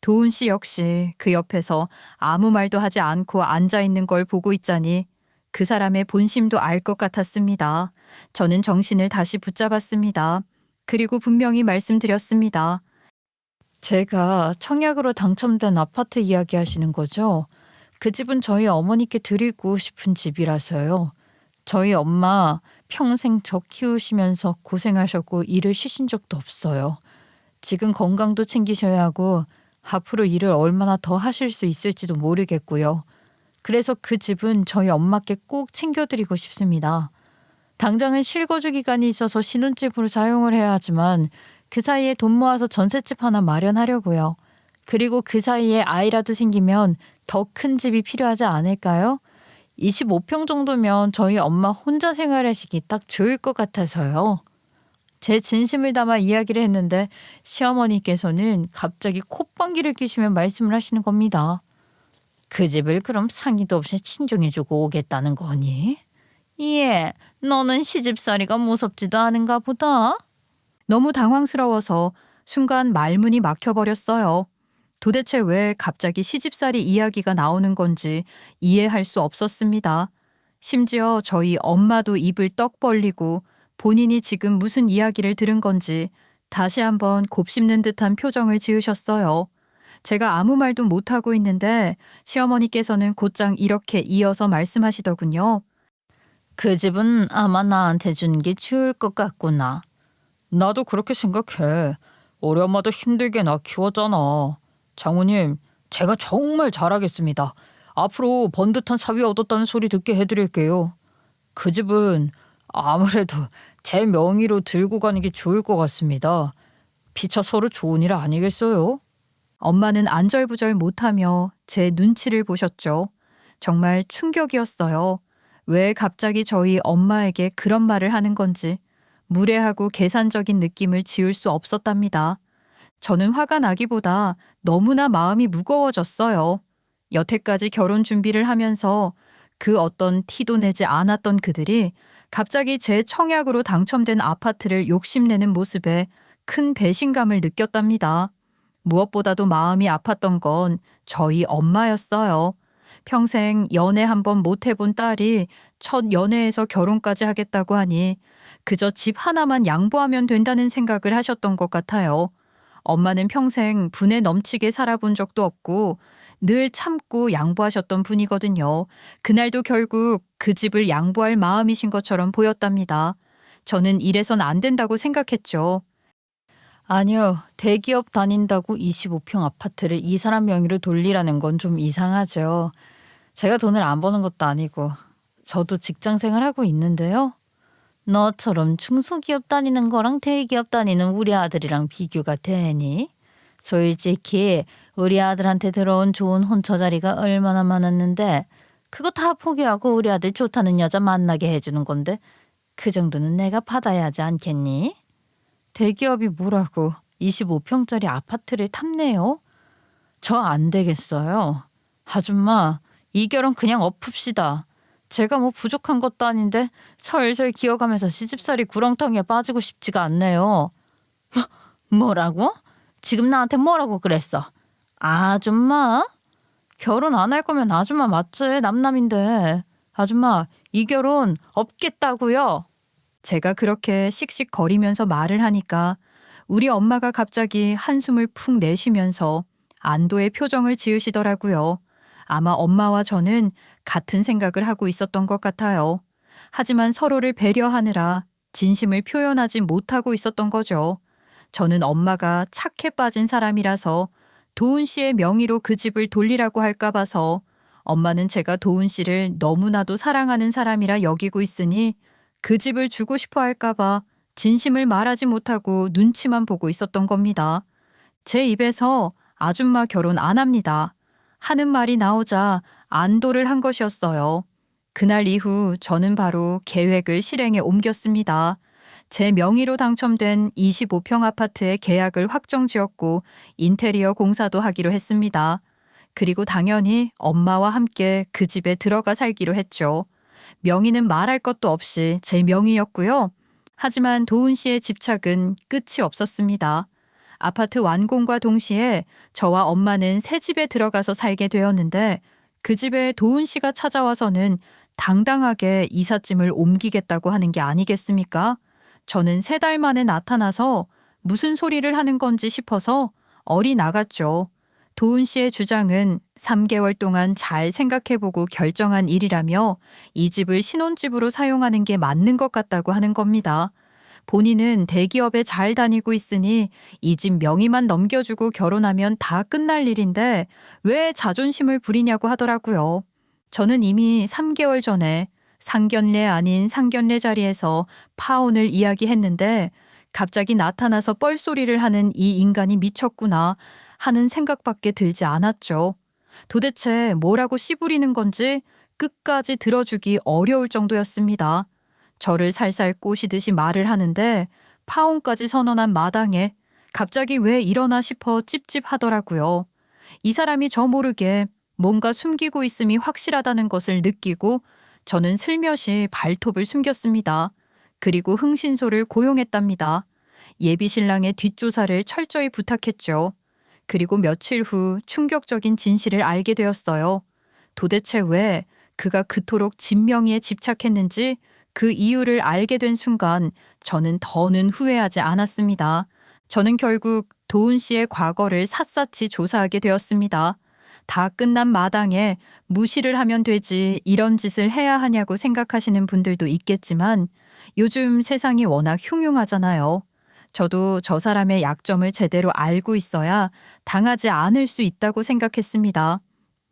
도훈 씨 역시 그 옆에서 아무 말도 하지 않고 앉아 있는 걸 보고 있자니 그 사람의 본심도 알 것 같았습니다. 저는 정신을 다시 붙잡았습니다. 그리고 분명히 말씀드렸습니다. 제가 청약으로 당첨된 아파트 이야기 하시는 거죠? 그 집은 저희 어머니께 드리고 싶은 집이라서요. 저희 엄마 평생 저 키우시면서 고생하셨고 일을 쉬신 적도 없어요. 지금 건강도 챙기셔야 하고 앞으로 일을 얼마나 더 하실 수 있을지도 모르겠고요. 그래서 그 집은 저희 엄마께 꼭 챙겨드리고 싶습니다. 당장은 실거주 기간이 있어서 신혼집으로 사용을 해야 하지만 그 사이에 돈 모아서 전셋집 하나 마련하려고요. 그리고 그 사이에 아이라도 생기면 더 큰 집이 필요하지 않을까요? 25평 정도면 저희 엄마 혼자 생활하시기 딱 좋을 것 같아서요. 제 진심을 담아 이야기를 했는데 시어머니께서는 갑자기 콧방귀를 뀌시며 말씀을 하시는 겁니다. 그 집을 그럼 상의도 없이 친정해주고 오겠다는 거니? 예, 너는 시집살이가 무섭지도 않은가 보다. 너무 당황스러워서 순간 말문이 막혀버렸어요. 도대체 왜 갑자기 시집살이 이야기가 나오는 건지 이해할 수 없었습니다. 심지어 저희 엄마도 입을 떡 벌리고 본인이 지금 무슨 이야기를 들은 건지 다시 한번 곱씹는 듯한 표정을 지으셨어요. 제가 아무 말도 못하고 있는데 시어머니께서는 곧장 이렇게 이어서 말씀하시더군요. 그 집은 아마 나한테 준 게 좋을 것 같구나. 나도 그렇게 생각해. 우리 엄마도 힘들게 나 키웠잖아. 장모님, 제가 정말 잘하겠습니다. 앞으로 번듯한 사위 얻었다는 소리 듣게 해드릴게요. 그 집은 아무래도 제 명의로 들고 가는 게 좋을 것 같습니다. 피차 서로 좋은 일 아니겠어요? 엄마는 안절부절 못하며 제 눈치를 보셨죠. 정말 충격이었어요. 왜 갑자기 저희 엄마에게 그런 말을 하는 건지 무례하고 계산적인 느낌을 지울 수 없었답니다. 저는 화가 나기보다 너무나 마음이 무거워졌어요. 여태까지 결혼 준비를 하면서 그 어떤 티도 내지 않았던 그들이 갑자기 제 청약으로 당첨된 아파트를 욕심내는 모습에 큰 배신감을 느꼈답니다. 무엇보다도 마음이 아팠던 건 저희 엄마였어요. 평생 연애 한 번 못 해본 딸이 첫 연애에서 결혼까지 하겠다고 하니 그저 집 하나만 양보하면 된다는 생각을 하셨던 것 같아요. 엄마는 평생 분에 넘치게 살아본 적도 없고 늘 참고 양보하셨던 분이거든요. 그날도 결국 그 집을 양보할 마음이신 것처럼 보였답니다. 저는 이래선 안 된다고 생각했죠. 아니요. 대기업 다닌다고 25평 아파트를 이 사람 명의로 돌리라는 건 좀 이상하죠. 제가 돈을 안 버는 것도 아니고 저도 직장 생활하고 있는데요. 너처럼 중소기업 다니는 거랑 대기업 다니는 우리 아들이랑 비교가 되니? 솔직히 우리 아들한테 들어온 좋은 혼처 자리가 얼마나 많았는데 그거 다 포기하고 우리 아들 좋다는 여자 만나게 해주는 건데 그 정도는 내가 받아야 하지 않겠니? 대기업이 뭐라고 25평짜리 아파트를 탐내요? 저 안 되겠어요. 아줌마, 이 결혼 그냥 엎읍시다. 제가 뭐 부족한 것도 아닌데 설설 기어가면서 시집살이 구렁텅이에 빠지고 싶지가 않네요. 뭐라고? 지금 나한테 뭐라고 그랬어? 아줌마? 결혼 안 할 거면 아줌마 맞지? 남남인데. 아줌마, 이 결혼 없겠다고요. 제가 그렇게 씩씩거리면서 말을 하니까 우리 엄마가 갑자기 한숨을 푹 내쉬면서 안도의 표정을 지으시더라고요. 아마 엄마와 저는 같은 생각을 하고 있었던 것 같아요. 하지만 서로를 배려하느라 진심을 표현하지 못하고 있었던 거죠. 저는 엄마가 착해 빠진 사람이라서 도훈 씨의 명의로 그 집을 돌리라고 할까 봐서 엄마는 제가 도훈 씨를 너무나도 사랑하는 사람이라 여기고 있으니 그 집을 주고 싶어 할까 봐 진심을 말하지 못하고 눈치만 보고 있었던 겁니다. 제 입에서 아줌마 결혼 안 합니다. 하는 말이 나오자 안도를 한 것이었어요. 그날 이후 저는 바로 계획을 실행에 옮겼습니다. 제 명의로 당첨된 25평 아파트의 계약을 확정 지었고 인테리어 공사도 하기로 했습니다. 그리고 당연히 엄마와 함께 그 집에 들어가 살기로 했죠. 명의는 말할 것도 없이 제 명의였고요. 하지만 도훈 씨의 집착은 끝이 없었습니다. 아파트 완공과 동시에 저와 엄마는 새 집에 들어가서 살게 되었는데 그 집에 도훈 씨가 찾아와서는 당당하게 이삿짐을 옮기겠다고 하는 게 아니겠습니까? 저는 3달 만에 나타나서 무슨 소리를 하는 건지 싶어서 얼이 나갔죠. 도훈 씨의 주장은 3개월 동안 잘 생각해보고 결정한 일이라며 이 집을 신혼집으로 사용하는 게 맞는 것 같다고 하는 겁니다. 본인은 대기업에 잘 다니고 있으니 이 집 명의만 넘겨주고 결혼하면 다 끝날 일인데 왜 자존심을 부리냐고 하더라고요. 저는 이미 3개월 전에 상견례 아닌 상견례 자리에서 파혼을 이야기했는데 갑자기 나타나서 뻘소리를 하는 이 인간이 미쳤구나 하는 생각밖에 들지 않았죠. 도대체 뭐라고 씨부리는 건지 끝까지 들어주기 어려울 정도였습니다. 저를 살살 꼬시듯이 말을 하는데 파혼까지 선언한 마당에 갑자기 왜 이러나 싶어 찝찝하더라고요. 이 사람이 저 모르게 뭔가 숨기고 있음이 확실하다는 것을 느끼고 저는 슬며시 발톱을 숨겼습니다. 그리고 흥신소를 고용했답니다. 예비 신랑의 뒷조사를 철저히 부탁했죠. 그리고 며칠 후 충격적인 진실을 알게 되었어요. 도대체 왜 그가 그토록 진명이에 집착했는지 그 이유를 알게 된 순간 저는 더는 후회하지 않았습니다. 저는 결국 도훈 씨의 과거를 샅샅이 조사하게 되었습니다. 다 끝난 마당에 무시를 하면 되지 이런 짓을 해야 하냐고 생각하시는 분들도 있겠지만 요즘 세상이 워낙 흉흉하잖아요. 저도 저 사람의 약점을 제대로 알고 있어야 당하지 않을 수 있다고 생각했습니다.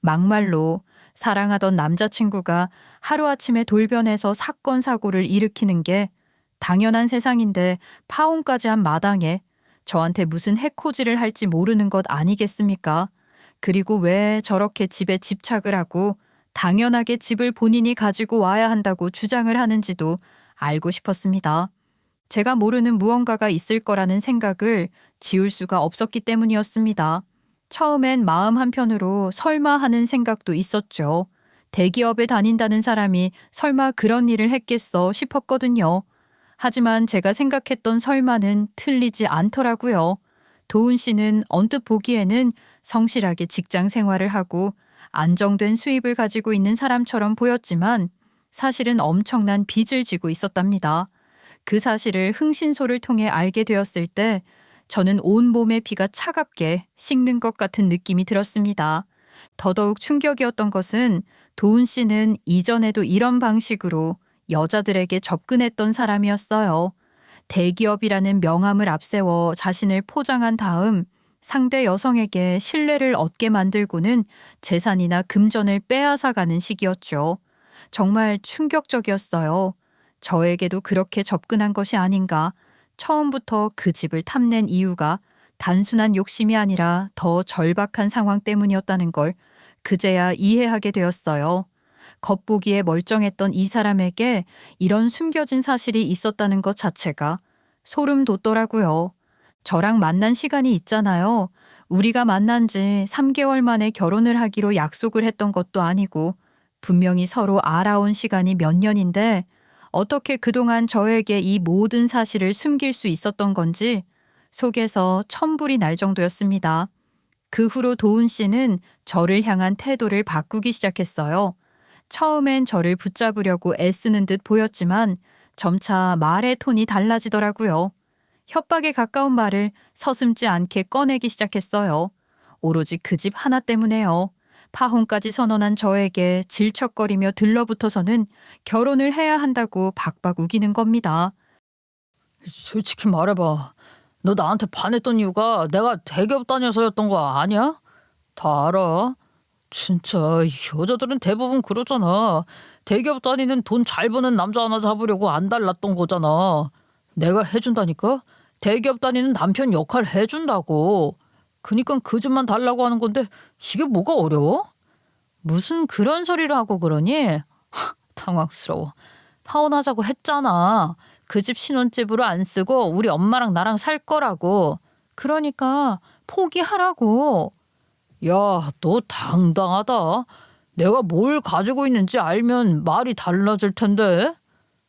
막말로 사랑하던 남자친구가 하루아침에 돌변해서 사건 사고를 일으키는 게 당연한 세상인데 파혼까지 한 마당에 저한테 무슨 해코지를 할지 모르는 것 아니겠습니까? 그리고 왜 저렇게 집에 집착을 하고 당연하게 집을 본인이 가지고 와야 한다고 주장을 하는지도 알고 싶었습니다. 제가 모르는 무언가가 있을 거라는 생각을 지울 수가 없었기 때문이었습니다. 처음엔 마음 한편으로 설마 하는 생각도 있었죠. 대기업에 다닌다는 사람이 설마 그런 일을 했겠어 싶었거든요. 하지만 제가 생각했던 설마는 틀리지 않더라고요. 도훈 씨는 언뜻 보기에는 성실하게 직장 생활을 하고 안정된 수입을 가지고 있는 사람처럼 보였지만 사실은 엄청난 빚을 지고 있었답니다. 그 사실을 흥신소를 통해 알게 되었을 때 저는 온몸의 피가 차갑게 식는 것 같은 느낌이 들었습니다. 더더욱 충격이었던 것은 도훈 씨는 이전에도 이런 방식으로 여자들에게 접근했던 사람이었어요. 대기업이라는 명함을 앞세워 자신을 포장한 다음 상대 여성에게 신뢰를 얻게 만들고는 재산이나 금전을 빼앗아가는 식이었죠. 정말 충격적이었어요. 저에게도 그렇게 접근한 것이 아닌가. 처음부터 그 집을 탐낸 이유가 단순한 욕심이 아니라 더 절박한 상황 때문이었다는 걸 그제야 이해하게 되었어요. 겉보기에 멀쩡했던 이 사람에게 이런 숨겨진 사실이 있었다는 것 자체가 소름 돋더라고요. 저랑 만난 시간이 있잖아요. 우리가 만난 지 3개월 만에 결혼을 하기로 약속을 했던 것도 아니고 분명히 서로 알아온 시간이 몇 년인데 어떻게 그동안 저에게 이 모든 사실을 숨길 수 있었던 건지 속에서 천불이 날 정도였습니다. 그 후로 도훈 씨는 저를 향한 태도를 바꾸기 시작했어요. 처음엔 저를 붙잡으려고 애쓰는 듯 보였지만 점차 말의 톤이 달라지더라고요. 협박에 가까운 말을 서슴지 않게 꺼내기 시작했어요. 오로지 그 집 하나 때문에요. 파혼까지 선언한 저에게 질척거리며 들러붙어서는 결혼을 해야 한다고 박박 우기는 겁니다. 솔직히 말해봐. 너 나한테 반했던 이유가 내가 대기업 다녀서였던 거 아니야? 다 알아. 진짜 여자들은 대부분 그러잖아. 대기업 다니는 돈 잘 버는 남자 하나 잡으려고 안 달랐던 거잖아. 내가 해준다니까? 대기업 다니는 남편 역할 해준다고. 그니까 그 집만 달라고 하는 건데 이게 뭐가 어려워? 무슨 그런 소리를 하고 그러니? 당황스러워. 파혼하자고 했잖아. 그 집 신혼집으로 안 쓰고 우리 엄마랑 나랑 살 거라고. 그러니까 포기하라고. 야, 너 당당하다. 내가 뭘 가지고 있는지 알면 말이 달라질 텐데.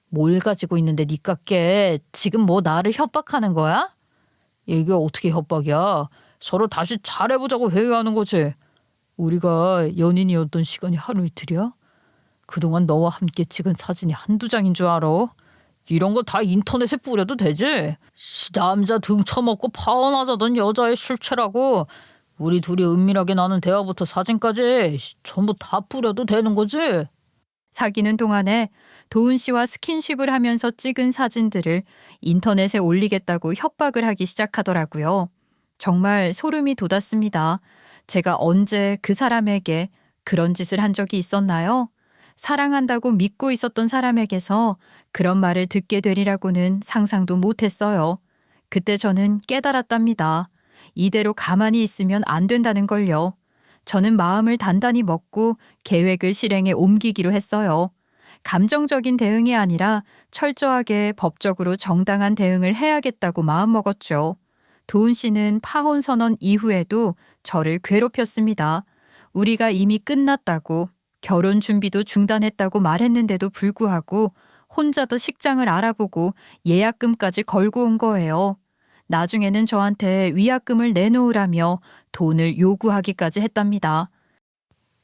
뭘 가지고 있는데 니깎게 지금 뭐 나를 협박하는 거야? 이게 어떻게 협박이야? 서로 다시 잘해보자고 회의하는 거지. 우리가 연인이었던 시간이 하루 이틀이야? 그동안 너와 함께 찍은 사진이 한두 장인 줄 알아? 이런 거 다 인터넷에 뿌려도 되지? 남자 등 쳐먹고 파혼하자던 여자의 실체라고. 우리 둘이 은밀하게 나눈 대화부터 사진까지 전부 다 뿌려도 되는 거지? 사귀는 동안에 도훈 씨와 스킨십을 하면서 찍은 사진들을 인터넷에 올리겠다고 협박을 하기 시작하더라고요. 정말 소름이 돋았습니다. 제가 언제 그 사람에게 그런 짓을 한 적이 있었나요? 사랑한다고 믿고 있었던 사람에게서 그런 말을 듣게 되리라고는 상상도 못했어요. 그때 저는 깨달았답니다. 이대로 가만히 있으면 안 된다는 걸요. 저는 마음을 단단히 먹고 계획을 실행에 옮기기로 했어요. 감정적인 대응이 아니라 철저하게 법적으로 정당한 대응을 해야겠다고 마음먹었죠. 도훈 씨는 파혼 선언 이후에도 저를 괴롭혔습니다. 우리가 이미 끝났다고, 결혼 준비도 중단했다고 말했는데도 불구하고 혼자도 식장을 알아보고 예약금까지 걸고 온 거예요. 나중에는 저한테 위약금을 내놓으라며 돈을 요구하기까지 했답니다.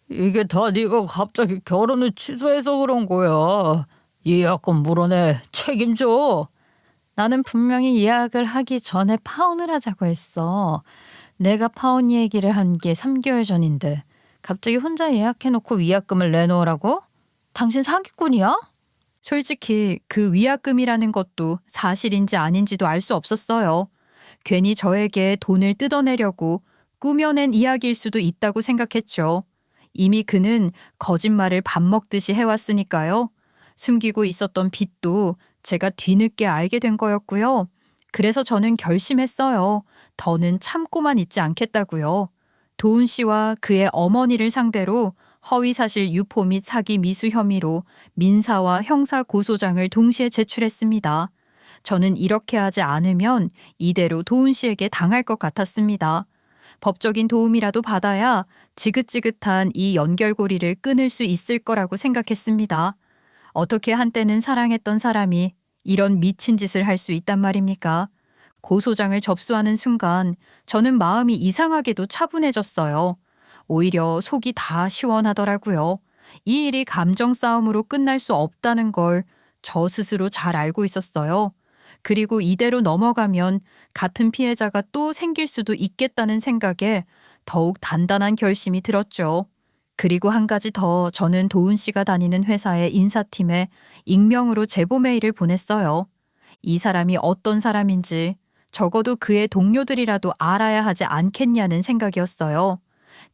이게 다 네가 갑자기 결혼을 취소해서 그런 거야. 예약금 물어내. 책임져. 나는 분명히 예약을 하기 전에 파혼을 하자고 했어. 내가 파혼 얘기를 한 게 3개월 전인데 갑자기 혼자 예약해놓고 위약금을 내놓으라고? 당신 사기꾼이야? 솔직히 그 위약금이라는 것도 사실인지 아닌지도 알 수 없었어요. 괜히 저에게 돈을 뜯어내려고 꾸며낸 이야기일 수도 있다고 생각했죠. 이미 그는 거짓말을 밥 먹듯이 해왔으니까요. 숨기고 있었던 빚도 제가 뒤늦게 알게 된 거였고요. 그래서 저는 결심했어요. 더는 참고만 있지 않겠다고요. 도훈 씨와 그의 어머니를 상대로 허위사실 유포 및 사기 미수 혐의로 민사와 형사 고소장을 동시에 제출했습니다. 저는 이렇게 하지 않으면 이대로 도훈 씨에게 당할 것 같았습니다. 법적인 도움이라도 받아야 지긋지긋한 이 연결고리를 끊을 수 있을 거라고 생각했습니다. 어떻게 한때는 사랑했던 사람이 이런 미친 짓을 할 수 있단 말입니까? 고소장을 접수하는 순간 저는 마음이 이상하게도 차분해졌어요. 오히려 속이 다 시원하더라고요. 이 일이 감정 싸움으로 끝날 수 없다는 걸 저 스스로 잘 알고 있었어요. 그리고 이대로 넘어가면 같은 피해자가 또 생길 수도 있겠다는 생각에 더욱 단단한 결심이 들었죠. 그리고 한 가지 더 저는 도훈 씨가 다니는 회사의 인사팀에 익명으로 제보 메일을 보냈어요. 이 사람이 어떤 사람인지 적어도 그의 동료들이라도 알아야 하지 않겠냐는 생각이었어요.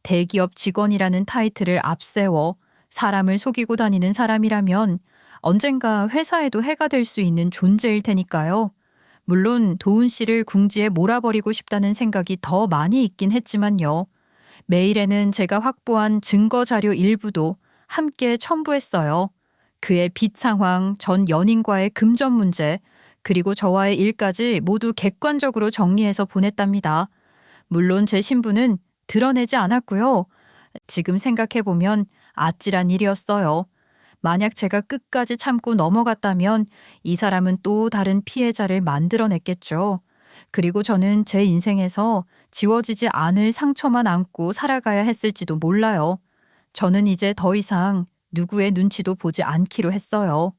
대기업 직원이라는 타이틀을 앞세워 사람을 속이고 다니는 사람이라면 언젠가 회사에도 해가 될 수 있는 존재일 테니까요. 물론 도훈 씨를 궁지에 몰아버리고 싶다는 생각이 더 많이 있긴 했지만요. 메일에는 제가 확보한 증거 자료 일부도 함께 첨부했어요. 그의 빚 상황, 전 연인과의 금전 문제, 그리고 저와의 일까지 모두 객관적으로 정리해서 보냈답니다. 물론 제 신분은 드러내지 않았고요. 지금 생각해보면 아찔한 일이었어요. 만약 제가 끝까지 참고 넘어갔다면 이 사람은 또 다른 피해자를 만들어냈겠죠. 그리고 저는 제 인생에서 지워지지 않을 상처만 안고 살아가야 했을지도 몰라요. 저는 이제 더 이상 누구의 눈치도 보지 않기로 했어요.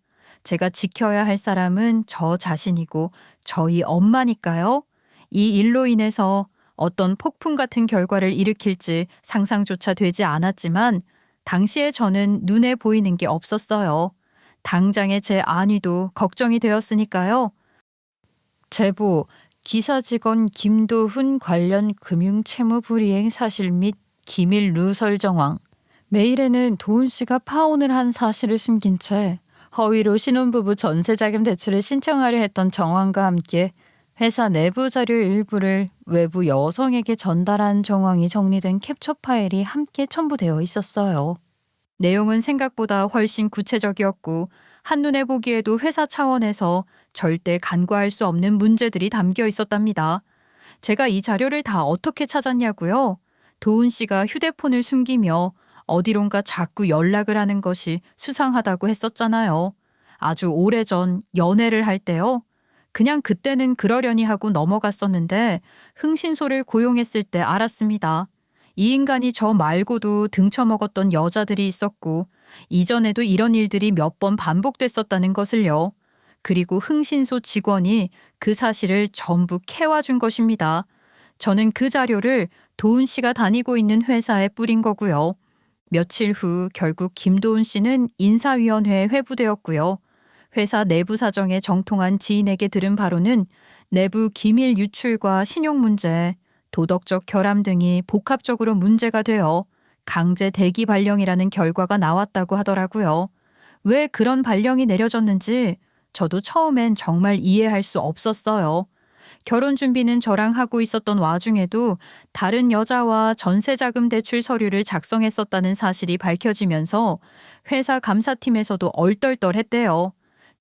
제가 지켜야 할 사람은 저 자신이고 저희 엄마니까요. 이 일로 인해서 어떤 폭풍 같은 결과를 일으킬지 상상조차 되지 않았지만 당시에 저는 눈에 보이는 게 없었어요. 당장의 제 안위도 걱정이 되었으니까요. 제보, 기사 직원 김도훈 관련 금융채무 불이행 사실 및 기밀 누설 정황. 메일에는 도훈 씨가 파혼을 한 사실을 숨긴 채 허위로 신혼부부 전세자금 대출을 신청하려 했던 정황과 함께 회사 내부 자료 일부를 외부 여성에게 전달한 정황이 정리된 캡처 파일이 함께 첨부되어 있었어요. 내용은 생각보다 훨씬 구체적이었고 한눈에 보기에도 회사 차원에서 절대 간과할 수 없는 문제들이 담겨 있었답니다. 제가 이 자료를 다 어떻게 찾았냐고요? 도훈 씨가 휴대폰을 숨기며 어디론가 자꾸 연락을 하는 것이 수상하다고 했었잖아요. 아주 오래전 연애를 할 때요. 그냥 그때는 그러려니 하고 넘어갔었는데 흥신소를 고용했을 때 알았습니다. 이 인간이 저 말고도 등쳐먹었던 여자들이 있었고 이전에도 이런 일들이 몇 번 반복됐었다는 것을요. 그리고 흥신소 직원이 그 사실을 전부 캐와준 것입니다. 저는 그 자료를 도훈 씨가 다니고 있는 회사에 뿌린 거고요. 며칠 후 결국 김도훈 씨는 인사위원회에 회부되었고요. 회사 내부 사정에 정통한 지인에게 들은 바로는 내부 기밀 유출과 신용 문제, 도덕적 결함 등이 복합적으로 문제가 되어 강제 대기 발령이라는 결과가 나왔다고 하더라고요. 왜 그런 발령이 내려졌는지 저도 처음엔 정말 이해할 수 없었어요. 결혼 준비는 저랑 하고 있었던 와중에도 다른 여자와 전세자금 대출 서류를 작성했었다는 사실이 밝혀지면서 회사 감사팀에서도 얼떨떨했대요.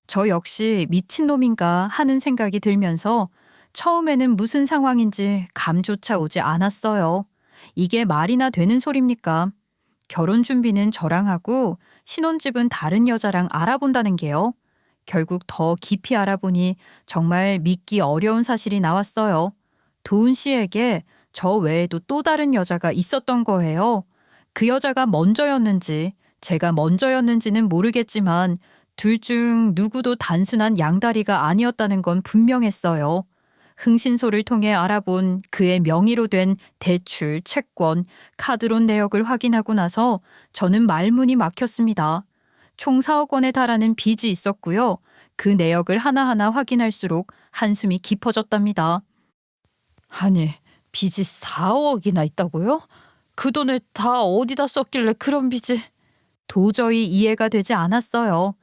저 역시 미친놈인가 하는 생각이 들면서 처음에는 무슨 상황인지 감조차 오지 않았어요. 이게 말이나 되는 소립니까? 결혼 준비는 저랑 하고 신혼집은 다른 여자랑 알아본다는 게요. 결국 더 깊이 알아보니 정말 믿기 어려운 사실이 나왔어요. 도훈 씨에게 저 외에도 또 다른 여자가 있었던 거예요. 그 여자가 먼저였는지 제가 먼저였는지는 모르겠지만 둘 중 누구도 단순한 양다리가 아니었다는 건 분명했어요. 흥신소를 통해 알아본 그의 명의로 된 대출, 채권, 카드론 내역을 확인하고 나서 저는 말문이 막혔습니다. 총 4억 원에 달하는 빚이 있었고요. 그 내역을 하나하나 확인할수록 한숨이 깊어졌답니다. 아니, 빚이 4억이나 있다고요? 그 돈을 다 어디다 썼길래 그런 빚이... 도저히 이해가 되지 않았어요.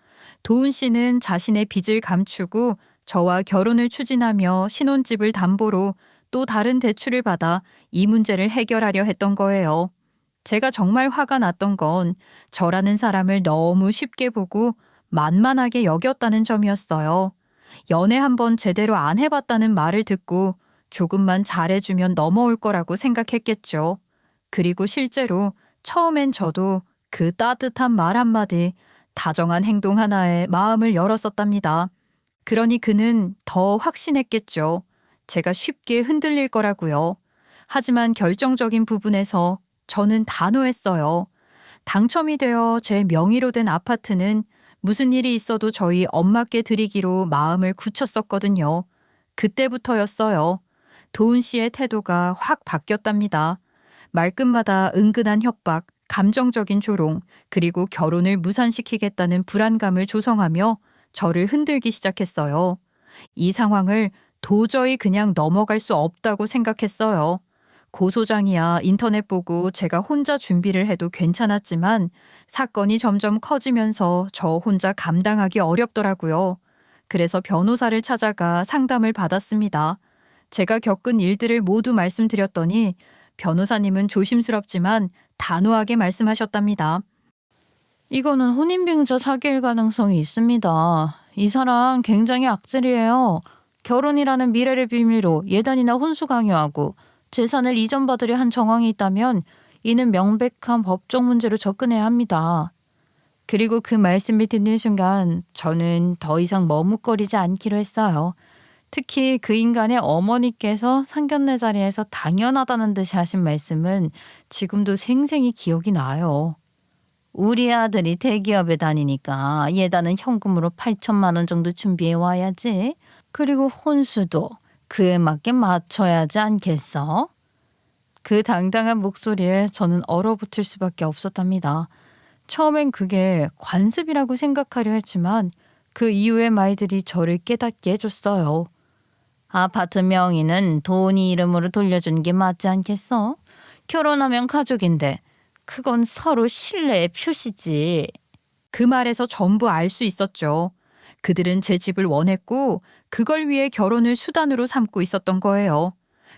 도훈 씨는 자신의 빚을 감추고 저와 결혼을 추진하며 신혼집을 담보로 또 다른 대출을 받아 이 문제를 해결하려 했던 거예요. 제가 정말 화가 났던 건 저라는 사람을 너무 쉽게 보고 만만하게 여겼다는 점이었어요. 연애 한번 제대로 안 해봤다는 말을 듣고 조금만 잘해주면 넘어올 거라고 생각했겠죠. 그리고 실제로 처음엔 저도 그 따뜻한 말 한마디, 다정한 행동 하나에 마음을 열었었답니다. 그러니 그는 더 확신했겠죠. 제가 쉽게 흔들릴 거라고요. 하지만 결정적인 부분에서 저는 단호했어요. 당첨이 되어 제 명의로 된 아파트는 무슨 일이 있어도 저희 엄마께 드리기로 마음을 굳혔었거든요. 그때부터였어요. 도훈 씨의 태도가 확 바뀌었답니다. 말끝마다 은근한 협박, 감정적인 조롱, 그리고 결혼을 무산시키겠다는 불안감을 조성하며 저를 흔들기 시작했어요. 이 상황을 도저히 그냥 넘어갈 수 없다고 생각했어요. 고소장이야 인터넷 보고 제가 혼자 준비를 해도 괜찮았지만 사건이 점점 커지면서 저 혼자 감당하기 어렵더라고요. 그래서 변호사를 찾아가 상담을 받았습니다. 제가 겪은 일들을 모두 말씀드렸더니 변호사님은 조심스럽지만 단호하게 말씀하셨답니다. 이거는 혼인빙자 사기일 가능성이 있습니다. 이 사람 굉장히 악질이에요. 결혼이라는 미래를 비밀로 예단이나 혼수 강요하고 재산을 이전받으려 한 정황이 있다면 이는 명백한 법적 문제로 접근해야 합니다. 그리고 그 말씀을 듣는 순간 저는 더 이상 머뭇거리지 않기로 했어요. 특히 그 인간의 어머니께서 상견례 자리에서 당연하다는 듯이 하신 말씀은 지금도 생생히 기억이 나요. 우리 아들이 대기업에 다니니까 예단은 현금으로 8천만 원 정도 준비해 와야지. 그리고 혼수도 그에 맞게 맞춰야 하지 않겠어? 그 당당한 목소리에 저는 얼어붙을 수밖에 없었답니다. 처음엔 그게 관습이라고 생각하려 했지만 그 이후의 말들이 저를 깨닫게 해줬어요. 아파트 명의는 도훈이 이름으로 돌려준 게 맞지 않겠어? 결혼하면 가족인데 그건 서로 신뢰의 표시지. 그 말에서 전부 알 수 있었죠. 그들은 제 집을 원했고 그걸 위해 결혼을 수단으로 삼고 있었던 거예요.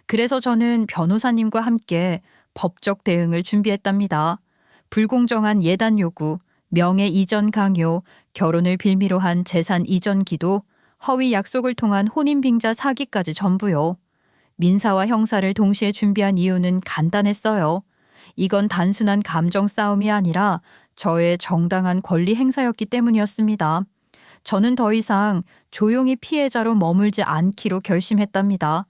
그래서 저는 변호사님과 함께 법적 대응을 준비했답니다. 불공정한 예단 요구, 명예 이전 강요, 결혼을 빌미로 한 재산 이전 기도, 허위 약속을 통한 혼인빙자 사기까지 전부요. 민사와 형사를 동시에 준비한 이유는 간단했어요. 이건 단순한 감정 싸움이 아니라 저의 정당한 권리 행사였기 때문이었습니다. 저는 더 이상 조용히 피해자로 머물지 않기로 결심했답니다.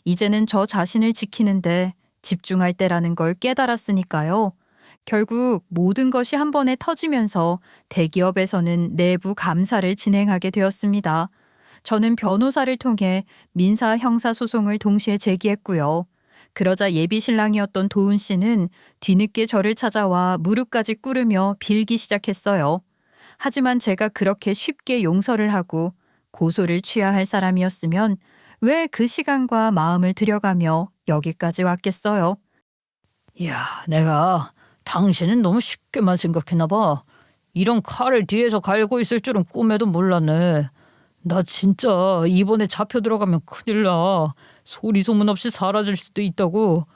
이제는 저 자신을 지키는데 집중할 때라는 걸 깨달았으니까요. 결국 모든 것이 한 번에 터지면서 대기업에서는 내부 감사를 진행하게 되었습니다. 저는 변호사를 통해 민사 형사 소송을 동시에 제기했고요. 그러자 예비 신랑이었던 도훈 씨는 뒤늦게 저를 찾아와 무릎까지 꿇으며 빌기 시작했어요. 하지만 제가 그렇게 쉽게 용서를 하고 고소를 취해야 할 사람이었으면 왜 그 시간과 마음을 들여가며 여기까지 왔겠어요? 야, 내가 당신은 너무 쉽게만 생각했나 봐. 이런 칼을 뒤에서 갈고 있을 줄은 꿈에도 몰랐네. 나 진짜 이번에 잡혀 들어가면 큰일 나. 소리 소문 없이 사라질 수도 있다고.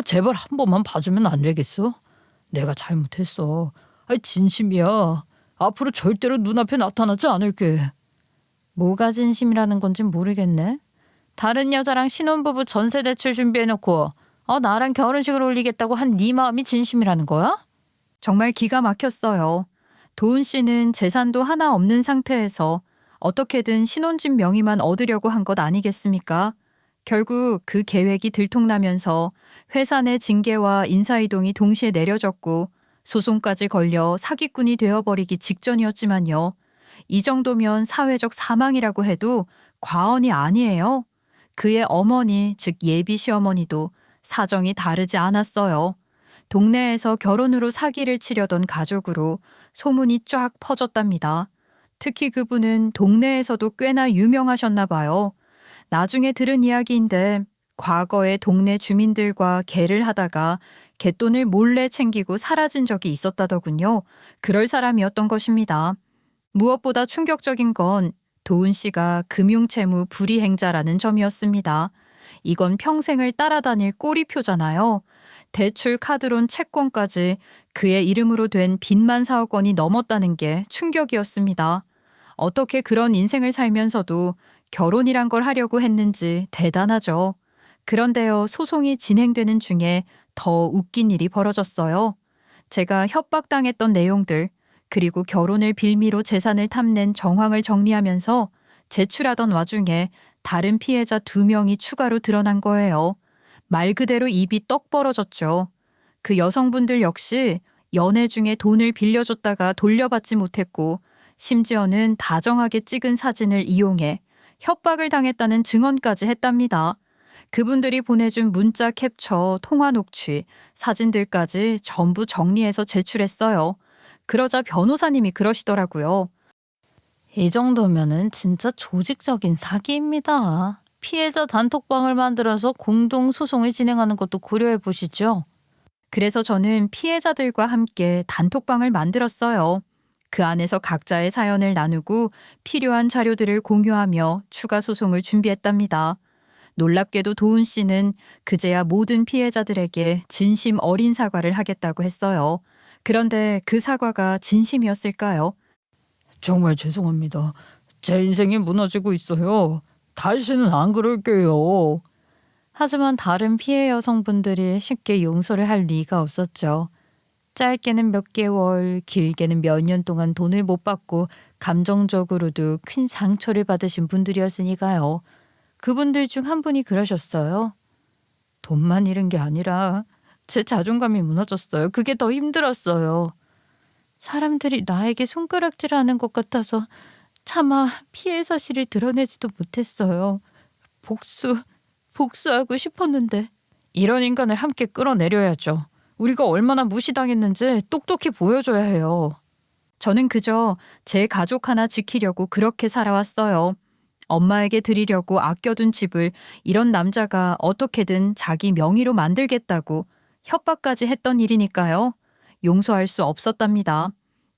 제발 한 번만 봐주면 안 되겠어? 내가 잘못했어. 진심이야. 앞으로 절대로 눈앞에 나타나지 않을게. 뭐가 진심이라는 건지 모르겠네. 다른 여자랑 신혼부부 전세 대출 준비해놓고 나랑 결혼식을 올리겠다고 한 네 마음이 진심이라는 거야? 정말 기가 막혔어요. 도훈 씨는 재산도 하나 없는 상태에서 어떻게든 신혼집 명의만 얻으려고 한 것 아니겠습니까? 결국 그 계획이 들통나면서 회사 내 징계와 인사이동이 동시에 내려졌고 소송까지 걸려 사기꾼이 되어버리기 직전이었지만요. 이 정도면 사회적 사망이라고 해도 과언이 아니에요. 그의 어머니, 즉 예비 시어머니도 사정이 다르지 않았어요. 동네에서 결혼으로 사기를 치려던 가족으로 소문이 쫙 퍼졌답니다. 특히 그분은 동네에서도 꽤나 유명하셨나 봐요. 나중에 들은 이야기인데 과거에 동네 주민들과 개를 하다가 갯돈을 몰래 챙기고 사라진 적이 있었다더군요. 그럴 사람이었던 것입니다. 무엇보다 충격적인 건 도훈 씨가 금융채무 불이행자라는 점이었습니다. 이건 평생을 따라다닐 꼬리표잖아요. 대출, 카드론, 채권까지 그의 이름으로 된 빚만 4억 원이 넘었다는 게 충격이었습니다. 어떻게 그런 인생을 살면서도 결혼이란 걸 하려고 했는지 대단하죠. 그런데요, 소송이 진행되는 중에 더 웃긴 일이 벌어졌어요. 제가 협박당했던 내용들, 그리고 결혼을 빌미로 재산을 탐낸 정황을 정리하면서 제출하던 와중에 다른 피해자 2명이 추가로 드러난 거예요. 말 그대로 입이 떡 벌어졌죠. 그 여성분들 역시 연애 중에 돈을 빌려줬다가 돌려받지 못했고 심지어는 다정하게 찍은 사진을 이용해 협박을 당했다는 증언까지 했답니다. 그분들이 보내준 문자 캡처, 통화 녹취, 사진들까지 전부 정리해서 제출했어요. 그러자 변호사님이 그러시더라고요. 이 정도면은 진짜 조직적인 사기입니다. 피해자 단톡방을 만들어서 공동 소송을 진행하는 것도 고려해 보시죠. 그래서 저는 피해자들과 함께 단톡방을 만들었어요. 그 안에서 각자의 사연을 나누고 필요한 자료들을 공유하며 추가 소송을 준비했답니다. 놀랍게도 도훈 씨는 그제야 모든 피해자들에게 진심 어린 사과를 하겠다고 했어요. 그런데 그 사과가 진심이었을까요? 정말 죄송합니다. 제 인생이 무너지고 있어요. 다시는 안 그럴게요. 하지만 다른 피해 여성분들이 쉽게 용서를 할 리가 없었죠. 짧게는 몇 개월, 길게는 몇 년 동안 돈을 못 받고 감정적으로도 큰 상처를 받으신 분들이었으니까요. 그분들 중 한 분이 그러셨어요. 돈만 잃은 게 아니라 제 자존감이 무너졌어요. 그게 더 힘들었어요. 사람들이 나에게 손가락질하는 것 같아서 차마 피해 사실을 드러내지도 못했어요. 복수하고 싶었는데 이런 인간을 함께 끌어내려야죠. 우리가 얼마나 무시당했는지 똑똑히 보여줘야 해요. 저는 그저 제 가족 하나 지키려고 그렇게 살아왔어요. 엄마에게 드리려고 아껴둔 집을 이런 남자가 어떻게든 자기 명의로 만들겠다고 협박까지 했던 일이니까요. 용서할 수 없었답니다.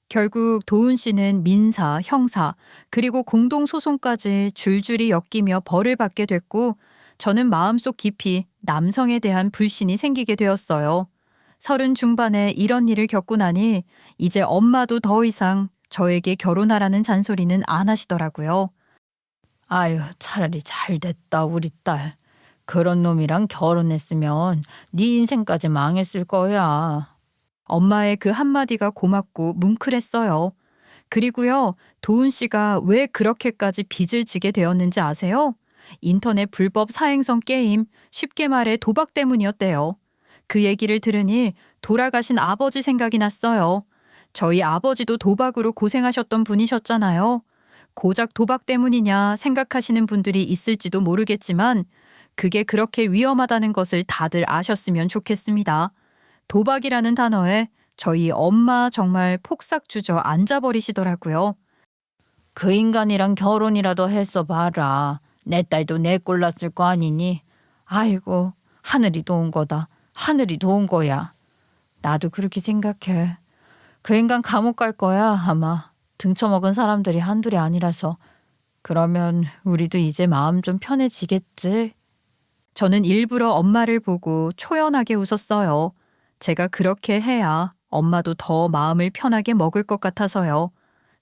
결국 도훈 씨는 민사, 형사, 그리고 공동소송까지 줄줄이 엮이며 벌을 받게 됐고 저는 마음속 깊이 남성에 대한 불신이 생기게 되었어요. 30 중반에 이런 일을 겪고 나니 이제 엄마도 더 이상 저에게 결혼하라는 잔소리는 안 하시더라고요. 아유, 차라리 잘 됐다 우리 딸. 그런 놈이랑 결혼했으면 네 인생까지 망했을 거야. 엄마의 그 한마디가 고맙고 뭉클했어요. 그리고요, 도훈 씨가 왜 그렇게까지 빚을 지게 되었는지 아세요? 인터넷 불법 사행성 게임, 쉽게 말해 도박 때문이었대요. 그 얘기를 들으니 돌아가신 아버지 생각이 났어요. 저희 아버지도 도박으로 고생하셨던 분이셨잖아요. 고작 도박 때문이냐 생각하시는 분들이 있을지도 모르겠지만 그게 그렇게 위험하다는 것을 다들 아셨으면 좋겠습니다. 도박이라는 단어에 저희 엄마 정말 폭삭 주저 앉아버리시더라고요. 그 인간이랑 결혼이라도 했어 봐라. 내 딸도 내 꼴 났을 거 아니니. 아이고, 하늘이 도운 거다. 하늘이 도운 거야. 나도 그렇게 생각해. 그 인간 감옥 갈 거야 아마. 등쳐먹은 사람들이 한둘이 아니라서. 그러면 우리도 이제 마음 좀 편해지겠지? 저는 일부러 엄마를 보고 초연하게 웃었어요. 제가 그렇게 해야 엄마도 더 마음을 편하게 먹을 것 같아서요.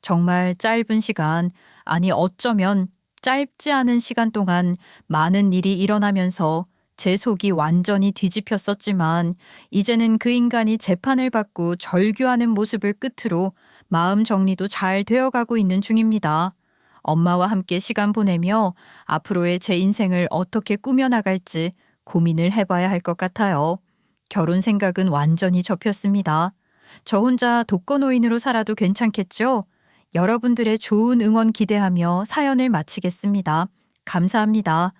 정말 짧은 시간, 아니 어쩌면 짧지 않은 시간 동안 많은 일이 일어나면서 제 속이 완전히 뒤집혔었지만 이제는 그 인간이 재판을 받고 절규하는 모습을 끝으로 마음 정리도 잘 되어가고 있는 중입니다. 엄마와 함께 시간 보내며 앞으로의 제 인생을 어떻게 꾸며나갈지 고민을 해봐야 할 것 같아요. 결혼 생각은 완전히 접혔습니다. 저 혼자 독거노인으로 살아도 괜찮겠죠? 여러분들의 좋은 응원 기대하며 사연을 마치겠습니다. 감사합니다.